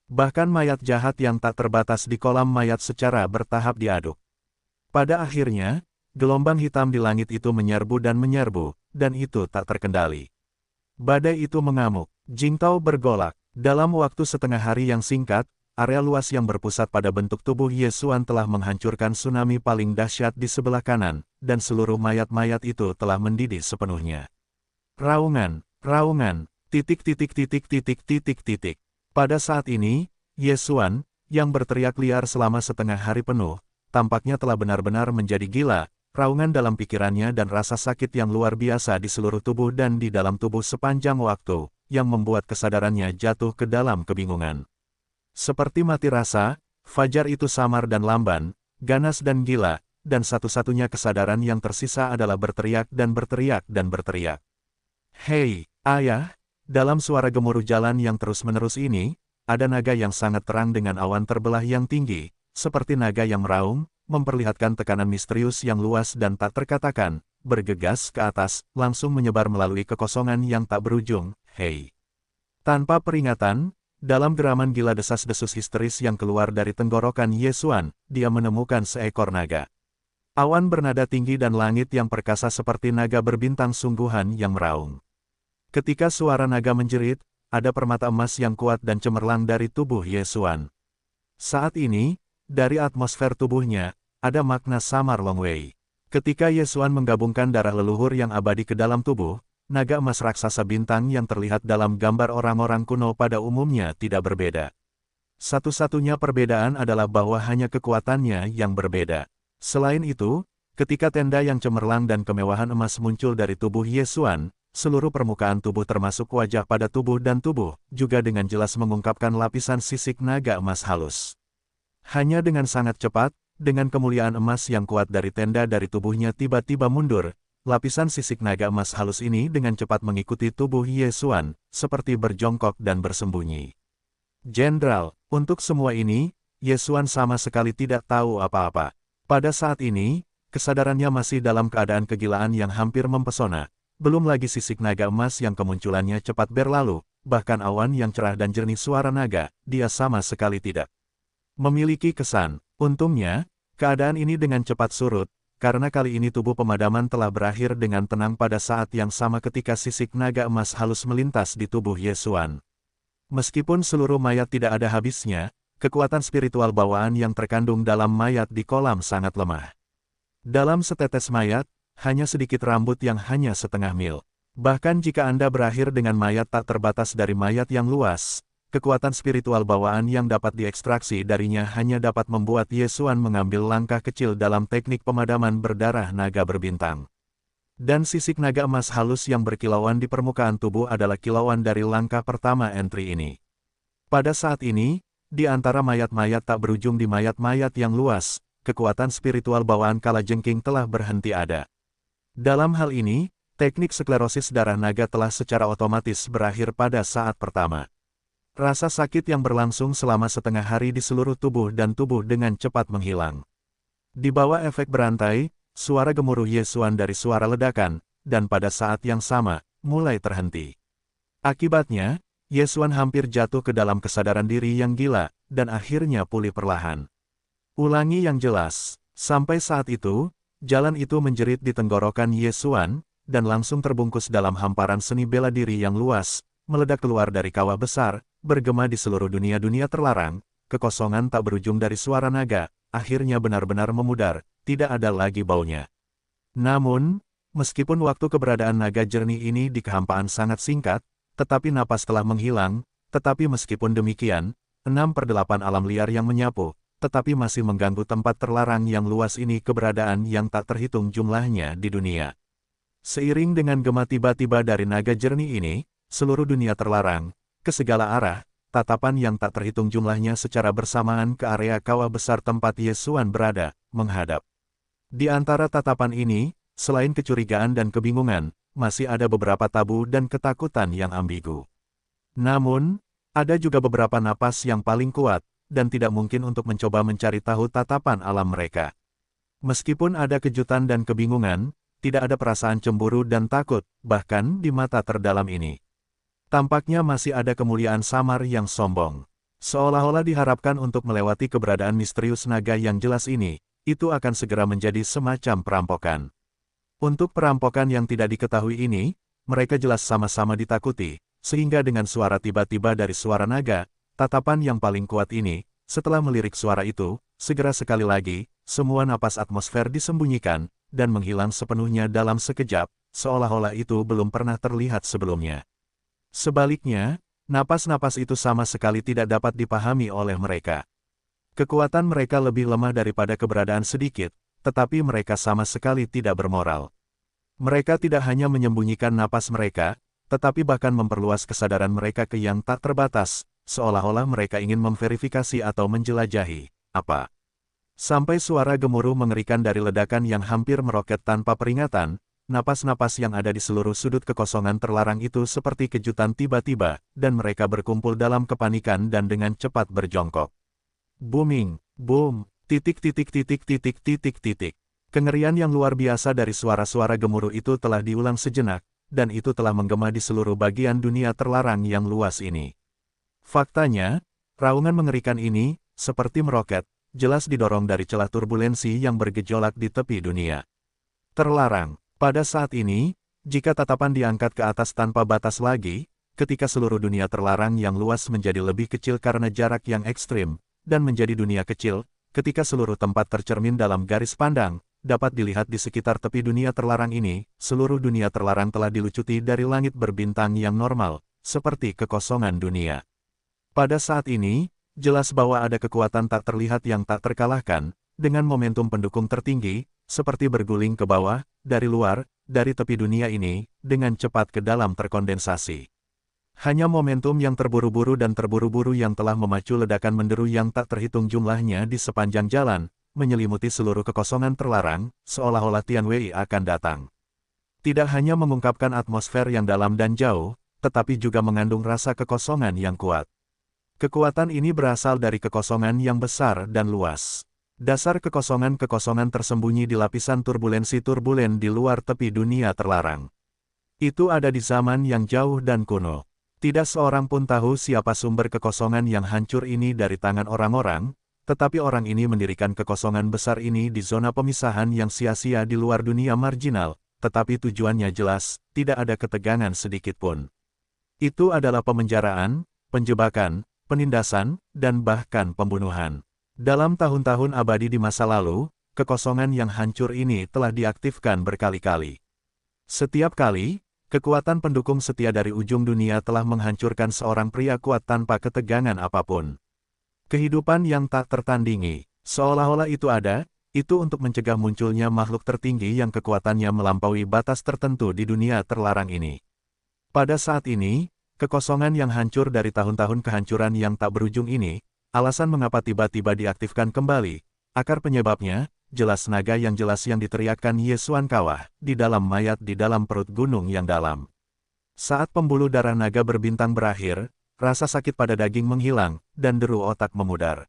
Bahkan mayat jahat yang tak terbatas di kolam mayat secara bertahap diaduk. Pada akhirnya, gelombang hitam di langit itu menyerbu, dan itu tak terkendali. Badai itu mengamuk, Jingtao bergolak. Dalam waktu setengah hari yang singkat, area luas yang berpusat pada bentuk tubuh Yesuan telah menghancurkan tsunami paling dahsyat di sebelah kanan, dan seluruh mayat-mayat itu telah mendidih sepenuhnya. Raungan, raungan, titik. Pada saat ini, Yesuan, yang berteriak liar selama setengah hari penuh, tampaknya telah benar-benar menjadi gila. Raungan dalam pikirannya dan rasa sakit yang luar biasa di seluruh tubuh dan di dalam tubuh sepanjang waktu, yang membuat kesadarannya jatuh ke dalam kebingungan. Seperti mati rasa, fajar itu samar dan lamban, ganas dan gila, dan satu-satunya kesadaran yang tersisa adalah berteriak dan berteriak. Hei, ayah! Dalam suara gemuruh jalan yang terus-menerus ini, ada naga yang sangat terang dengan awan terbelah yang tinggi, seperti naga yang meraung, memperlihatkan tekanan misterius yang luas dan tak terkatakan, bergegas ke atas, langsung menyebar melalui kekosongan yang tak berujung. Hei! Tanpa peringatan, dalam geraman gila desas-desus histeris yang keluar dari tenggorokan Yesuan, dia menemukan seekor naga. Awan bernada tinggi dan langit yang perkasa seperti naga berbintang sungguhan yang meraung. Ketika suara naga menjerit, ada permata emas yang kuat dan cemerlang dari tubuh Yesuan. Saat ini, dari atmosfer tubuhnya, ada makna samar Long Wei. Ketika Yesuan menggabungkan darah leluhur yang abadi ke dalam tubuh, naga emas raksasa bintang yang terlihat dalam gambar orang-orang kuno pada umumnya tidak berbeda. Satu-satunya perbedaan adalah bahwa hanya kekuatannya yang berbeda. Selain itu, ketika tenda yang cemerlang dan kemewahan emas muncul dari tubuh Yesuan, seluruh permukaan tubuh termasuk wajah pada tubuh dan tubuh, juga dengan jelas mengungkapkan lapisan sisik naga emas halus. Hanya dengan sangat cepat, dengan kemuliaan emas yang kuat dari tenda dari tubuhnya tiba-tiba mundur, lapisan sisik naga emas halus ini dengan cepat mengikuti tubuh Yesuan, seperti berjongkok dan bersembunyi. Jenderal, untuk semua ini, Yesuan sama sekali tidak tahu apa-apa. Pada saat ini, kesadarannya masih dalam keadaan kegilaan yang hampir mempesona, belum lagi sisik naga emas yang kemunculannya cepat berlalu, bahkan awan yang cerah dan jernih suara naga, dia sama sekali tidak memiliki kesan. Untungnya, keadaan ini dengan cepat surut, karena kali ini tubuh pemadaman telah berakhir dengan tenang pada saat yang sama ketika sisik naga emas halus melintas di tubuh Yesuan. Meskipun seluruh mayat tidak ada habisnya, kekuatan spiritual bawaan yang terkandung dalam mayat di kolam sangat lemah. Dalam setetes mayat, hanya sedikit rambut yang hanya setengah mil. Bahkan jika Anda berakhir dengan mayat tak terbatas dari mayat yang luas, kekuatan spiritual bawaan yang dapat diekstraksi darinya hanya dapat membuat Yesuan mengambil langkah kecil dalam teknik pemadaman berdarah naga berbintang. Dan sisik naga emas halus yang berkilauan di permukaan tubuh adalah kilauan dari langkah pertama entry ini. Pada saat ini, di antara mayat-mayat tak berujung di mayat-mayat yang luas, kekuatan spiritual bawaan kalajengking telah berhenti ada. Dalam hal ini, teknik sklerosis darah naga telah secara otomatis berakhir pada saat pertama. Rasa sakit yang berlangsung selama setengah hari di seluruh tubuh dan tubuh dengan cepat menghilang. Di bawah efek berantai, suara gemuruh Yesuan dari suara ledakan, dan pada saat yang sama, mulai terhenti. Akibatnya, Yesuan hampir jatuh ke dalam kesadaran diri yang gila, dan akhirnya pulih perlahan. Ulangi yang jelas, sampai saat itu, jalan itu menjerit di tenggorokan Yesuan, dan langsung terbungkus dalam hamparan seni bela diri yang luas, meledak keluar dari kawah besar, bergema di seluruh dunia terlarang, kekosongan tak berujung dari suara naga, akhirnya benar-benar memudar, tidak ada lagi baunya. Namun, meskipun waktu keberadaan naga jernih ini di kehampaan sangat singkat, tetapi napas telah menghilang, tetapi meskipun demikian, 6/8 alam liar yang menyapu, tetapi masih mengganggu tempat terlarang yang luas ini keberadaan yang tak terhitung jumlahnya di dunia. Seiring dengan gema tiba-tiba dari naga jernih ini, seluruh dunia terlarang, ke segala arah, tatapan yang tak terhitung jumlahnya secara bersamaan ke area kawah besar tempat Yesuan berada, menghadap. Di antara tatapan ini, selain kecurigaan dan kebingungan, masih ada beberapa tabu dan ketakutan yang ambigu. Namun, ada juga beberapa napas yang paling kuat, dan tidak mungkin untuk mencoba mencari tahu tatapan alam mereka. Meskipun ada kejutan dan kebingungan, tidak ada perasaan cemburu dan takut, bahkan di mata terdalam ini. Tampaknya masih ada kemuliaan samar yang sombong. Seolah-olah diharapkan untuk melewati keberadaan misterius naga yang jelas ini, itu akan segera menjadi semacam perampokan. Untuk perampokan yang tidak diketahui ini, mereka jelas sama-sama ditakuti, sehingga dengan suara tiba-tiba dari suara naga, tatapan yang paling kuat ini, setelah melirik suara itu, segera sekali lagi, semua napas atmosfer disembunyikan, dan menghilang sepenuhnya dalam sekejap, seolah-olah itu belum pernah terlihat sebelumnya. Sebaliknya, napas-napas itu sama sekali tidak dapat dipahami oleh mereka. Kekuatan mereka lebih lemah daripada keberadaan sedikit, tetapi mereka sama sekali tidak bermoral. Mereka tidak hanya menyembunyikan napas mereka, tetapi bahkan memperluas kesadaran mereka ke yang tak terbatas, seolah-olah mereka ingin memverifikasi atau menjelajahi apa. Sampai suara gemuruh mengerikan dari ledakan yang hampir meroket tanpa peringatan, napas-napas yang ada di seluruh sudut kekosongan terlarang itu seperti kejutan tiba-tiba, dan mereka berkumpul dalam kepanikan dan dengan cepat berjongkok. Booming, boom, titik. Kengerian yang luar biasa dari suara-suara gemuruh itu telah diulang sejenak, dan itu telah menggema di seluruh bagian dunia terlarang yang luas ini. Faktanya, raungan mengerikan ini, seperti meroket, jelas didorong dari celah turbulensi yang bergejolak di tepi dunia. Terlarang, pada saat ini, jika tatapan diangkat ke atas tanpa batas lagi, ketika seluruh dunia terlarang yang luas menjadi lebih kecil karena jarak yang ekstrim, dan menjadi dunia kecil, ketika seluruh tempat tercermin dalam garis pandang, dapat dilihat di sekitar tepi dunia terlarang ini, seluruh dunia terlarang telah dilucuti dari langit berbintang yang normal, seperti kekosongan dunia. Pada saat ini, jelas bahwa ada kekuatan tak terlihat yang tak terkalahkan, dengan momentum pendukung tertinggi, seperti berguling ke bawah, dari luar, dari tepi dunia ini, dengan cepat ke dalam terkondensasi. Hanya momentum yang terburu-buru dan terburu-buru yang telah memacu ledakan menderu yang tak terhitung jumlahnya di sepanjang jalan, menyelimuti seluruh kekosongan terlarang, seolah-olah Tianwei akan datang. Tidak hanya mengungkapkan atmosfer yang dalam dan jauh, tetapi juga mengandung rasa kekosongan yang kuat. Kekuatan ini berasal dari kekosongan yang besar dan luas. Dasar kekosongan-kekosongan tersembunyi di lapisan turbulensi-turbulen di luar tepi dunia terlarang. Itu ada di zaman yang jauh dan kuno. Tidak seorang pun tahu siapa sumber kekosongan yang hancur ini dari tangan orang-orang, tetapi orang ini mendirikan kekosongan besar ini di zona pemisahan yang sia-sia di luar dunia marginal, tetapi tujuannya jelas, tidak ada ketegangan sedikit pun. Itu adalah pemenjaraan, penjebakan, penindasan, dan bahkan pembunuhan. Dalam tahun-tahun abadi di masa lalu, kekosongan yang hancur ini telah diaktifkan berkali-kali. Setiap kali, kekuatan pendukung setia dari ujung dunia telah menghancurkan seorang pria kuat tanpa ketegangan apapun. Kehidupan yang tak tertandingi, seolah-olah itu ada, itu untuk mencegah munculnya makhluk tertinggi yang kekuatannya melampaui batas tertentu di dunia terlarang ini. Pada saat ini, kekosongan yang hancur dari tahun-tahun kehancuran yang tak berujung ini, alasan mengapa tiba-tiba diaktifkan kembali, akar penyebabnya, jelas naga yang jelas yang diteriakkan Yesuan Kawah, di dalam mayat di dalam perut gunung yang dalam. Saat pembuluh darah naga berbintang berakhir, rasa sakit pada daging menghilang, dan deru otak memudar.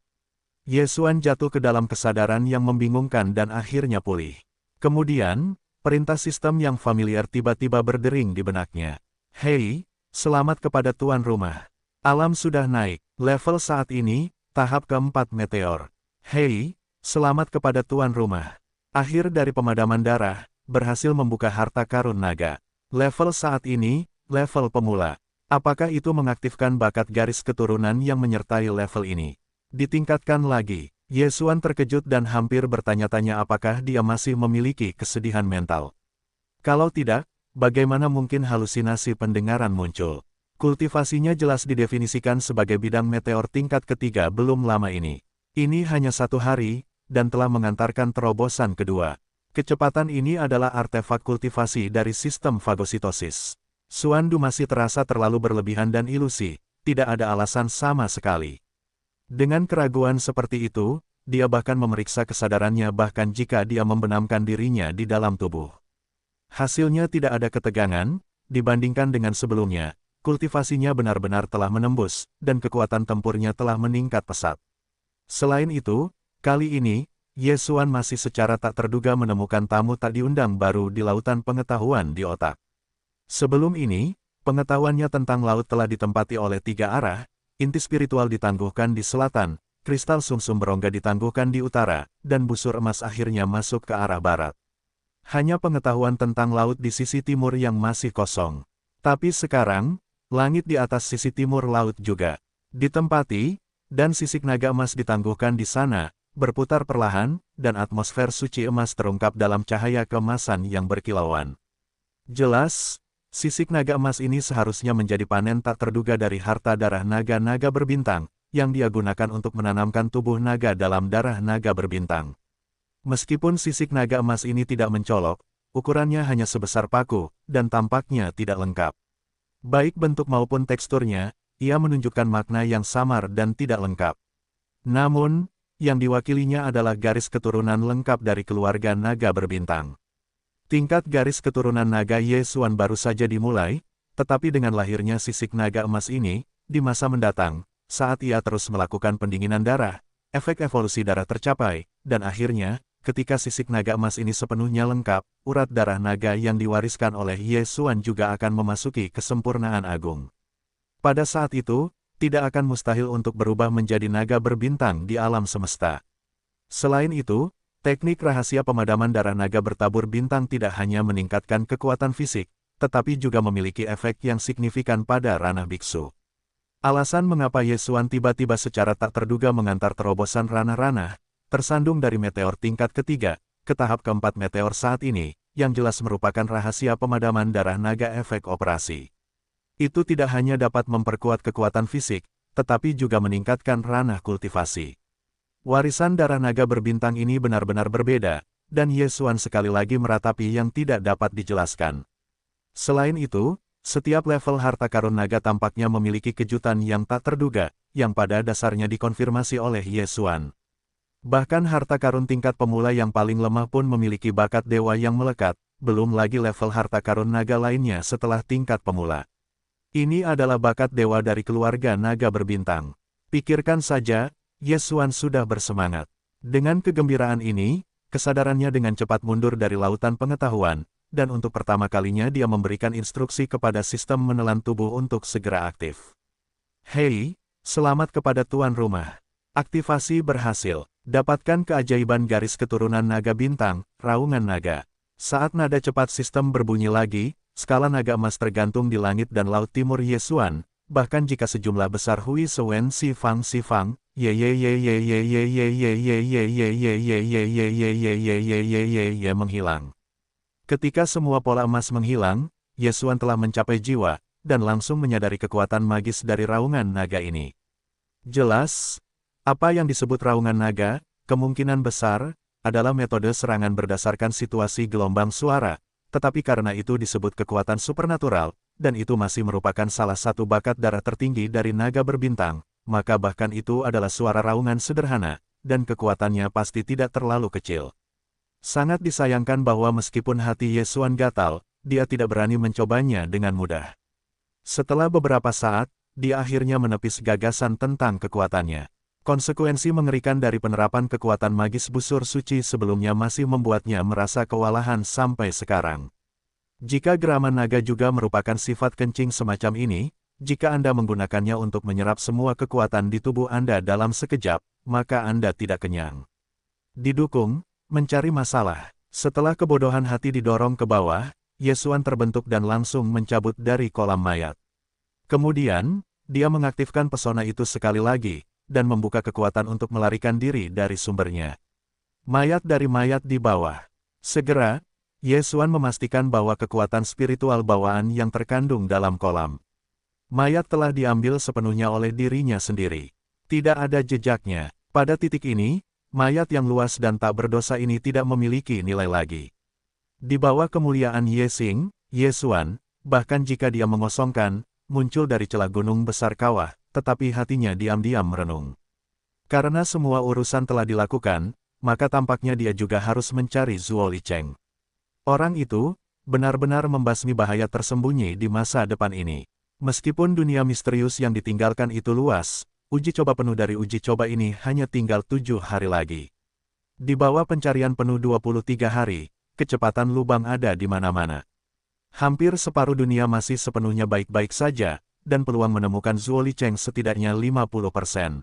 Yesuan jatuh ke dalam kesadaran yang membingungkan dan akhirnya pulih. Kemudian, perintah sistem yang familiar tiba-tiba berdering di benaknya. Hei, selamat kepada tuan rumah. Alam sudah naik, level saat ini, tahap keempat meteor. Hei, selamat kepada tuan rumah. Akhir dari pemadaman darah, berhasil membuka harta karun naga. Level saat ini, level pemula. Apakah itu mengaktifkan bakat garis keturunan yang menyertai level ini? Ditingkatkan lagi. Yesuan terkejut dan hampir bertanya-tanya apakah dia masih memiliki kesedihan mental. Kalau tidak, bagaimana mungkin halusinasi pendengaran muncul? Kultivasinya jelas didefinisikan sebagai bidang meteor tingkat ketiga belum lama ini. Ini hanya 1 hari, dan telah mengantarkan terobosan kedua. Kecepatan ini adalah artefak kultivasi dari sistem fagositosis. Xuan Du masih terasa terlalu berlebihan dan ilusi, tidak ada alasan sama sekali. Dengan keraguan seperti itu, dia bahkan memeriksa kesadarannya bahkan jika dia membenamkan dirinya di dalam tubuh. Hasilnya tidak ada ketegangan, dibandingkan dengan sebelumnya, kultivasinya benar-benar telah menembus, dan kekuatan tempurnya telah meningkat pesat. Selain itu, kali ini, Ye Xuan masih secara tak terduga menemukan tamu tak diundang baru di lautan pengetahuan di otak. Sebelum ini, pengetahuannya tentang laut telah ditempati oleh 3 arah, inti spiritual ditangguhkan di selatan, kristal sumsum berongga ditangguhkan di utara, dan busur emas akhirnya masuk ke arah barat. Hanya pengetahuan tentang laut di sisi timur yang masih kosong. Tapi sekarang, langit di atas sisi timur laut juga ditempati, dan sisik naga emas ditangguhkan di sana, berputar perlahan, dan atmosfer suci emas terungkap dalam cahaya keemasan yang berkilauan. Jelas, sisik naga emas ini seharusnya menjadi panen tak terduga dari harta darah naga-naga berbintang, yang dia gunakan untuk menanamkan tubuh naga dalam darah naga berbintang. Meskipun sisik naga emas ini tidak mencolok, ukurannya hanya sebesar paku, dan tampaknya tidak lengkap. Baik bentuk maupun teksturnya, ia menunjukkan makna yang samar dan tidak lengkap. Namun, yang diwakilinya adalah garis keturunan lengkap dari keluarga naga berbintang. Tingkat garis keturunan naga Ye Xuan baru saja dimulai, tetapi dengan lahirnya sisik naga emas ini, di masa mendatang, saat ia terus melakukan pendinginan darah, efek evolusi darah tercapai, dan akhirnya, ketika sisik naga emas ini sepenuhnya lengkap, urat darah naga yang diwariskan oleh Ye Xuan juga akan memasuki kesempurnaan agung. Pada saat itu, tidak akan mustahil untuk berubah menjadi naga berbintang di alam semesta. Selain itu, teknik rahasia pemadaman darah naga bertabur bintang tidak hanya meningkatkan kekuatan fisik, tetapi juga memiliki efek yang signifikan pada ranah biksu. Alasan mengapa Ye Xuan tiba-tiba secara tak terduga mengantar terobosan ranah-ranah, tersandung dari meteor tingkat ketiga, ke tahap keempat meteor saat ini, yang jelas merupakan rahasia pemadaman darah naga efek operasi. Itu tidak hanya dapat memperkuat kekuatan fisik, tetapi juga meningkatkan ranah kultivasi. Warisan darah naga berbintang ini benar-benar berbeda, dan Ye Xuan sekali lagi meratapi yang tidak dapat dijelaskan. Selain itu, setiap level harta karun naga tampaknya memiliki kejutan yang tak terduga, yang pada dasarnya dikonfirmasi oleh Ye Xuan. Bahkan harta karun tingkat pemula yang paling lemah pun memiliki bakat dewa yang melekat, belum lagi level harta karun naga lainnya setelah tingkat pemula. Ini adalah bakat dewa dari keluarga naga berbintang. Pikirkan saja, Ye Xuan sudah bersemangat. Dengan kegembiraan ini, kesadarannya dengan cepat mundur dari lautan pengetahuan, dan untuk pertama kalinya dia memberikan instruksi kepada sistem menelan tubuh untuk segera aktif. Hei, selamat kepada tuan rumah. Aktivasi berhasil. Dapatkan keajaiban garis keturunan naga bintang, raungan naga. Saat nada cepat sistem berbunyi lagi, skala naga emas tergantung di langit dan laut timur Ye Xuan, bahkan jika sejumlah besar Hui Sewen Si Fang ye menghilang. Ketika semua pola emas menghilang, Ye Xuan telah mencapai jiwa, dan langsung menyadari kekuatan magis dari raungan naga ini. Jelas, apa yang disebut raungan naga, kemungkinan besar, adalah metode serangan berdasarkan situasi gelombang suara, tetapi karena itu disebut kekuatan supernatural, dan itu masih merupakan salah satu bakat darah tertinggi dari naga berbintang, maka bahkan itu adalah suara raungan sederhana, dan kekuatannya pasti tidak terlalu kecil. Sangat disayangkan bahwa meskipun hati Ye Xuan gatal, dia tidak berani mencobanya dengan mudah. Setelah beberapa saat, dia akhirnya menepis gagasan tentang kekuatannya. Konsekuensi mengerikan dari penerapan kekuatan magis busur suci sebelumnya masih membuatnya merasa kewalahan sampai sekarang. Jika geraman naga juga merupakan sifat kencing semacam ini, jika Anda menggunakannya untuk menyerap semua kekuatan di tubuh Anda dalam sekejap, maka Anda tidak kenyang. Didukung, mencari masalah. Setelah kebodohan hati didorong ke bawah, Ye Xuan terbentuk dan langsung mencabut dari kolam mayat. Kemudian, dia mengaktifkan pesona itu sekali lagi, dan membuka kekuatan untuk melarikan diri dari sumbernya. Mayat dari mayat di bawah. Segera, Ye Xuan memastikan bahwa kekuatan spiritual bawaan yang terkandung dalam kolam mayat telah diambil sepenuhnya oleh dirinya sendiri. Tidak ada jejaknya. Pada titik ini, mayat yang luas dan tak berdosa ini tidak memiliki nilai lagi. Di bawah kemuliaan Ye Xing, Ye Xuan, bahkan jika dia mengosongkan, muncul dari celah gunung besar kawah, tetapi hatinya diam-diam merenung. Karena semua urusan telah dilakukan, maka tampaknya dia juga harus mencari Zuo Licheng. Orang itu, benar-benar membasmi bahaya tersembunyi di masa depan ini. Meskipun dunia misterius yang ditinggalkan itu luas, uji coba penuh dari uji coba ini hanya tinggal 7 hari lagi. Di bawah pencarian penuh 23 hari, kecepatan lubang ada di mana-mana. Hampir separuh dunia masih sepenuhnya baik-baik saja, dan peluang menemukan Zuo Licheng setidaknya 50%.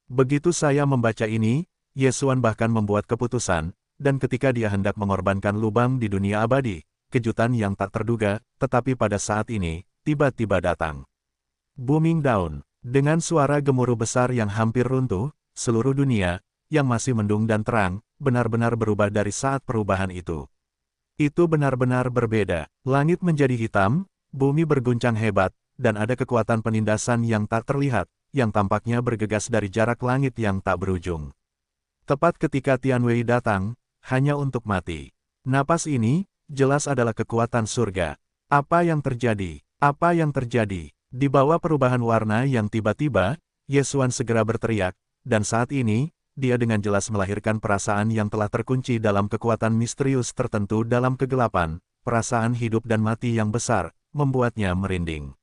Begitu saya membaca ini, Ye Xuan bahkan membuat keputusan, dan ketika dia hendak mengorbankan lubang di dunia abadi, kejutan yang tak terduga, tetapi pada saat ini, tiba-tiba datang. Booming Dawn, dengan suara gemuruh besar yang hampir runtuh, seluruh dunia, yang masih mendung dan terang, benar-benar berubah dari saat perubahan itu. Itu benar-benar berbeda. Langit menjadi hitam, bumi berguncang hebat, dan ada kekuatan penindasan yang tak terlihat, yang tampaknya bergegas dari jarak langit yang tak berujung. Tepat ketika Tianwei datang, hanya untuk mati. Napas ini, jelas adalah kekuatan surga. Apa yang terjadi? Apa yang terjadi? Di bawah perubahan warna yang tiba-tiba, Ye Xuan segera berteriak, dan saat ini, dia dengan jelas melahirkan perasaan yang telah terkunci dalam kekuatan misterius tertentu dalam kegelapan, perasaan hidup dan mati yang besar, membuatnya merinding.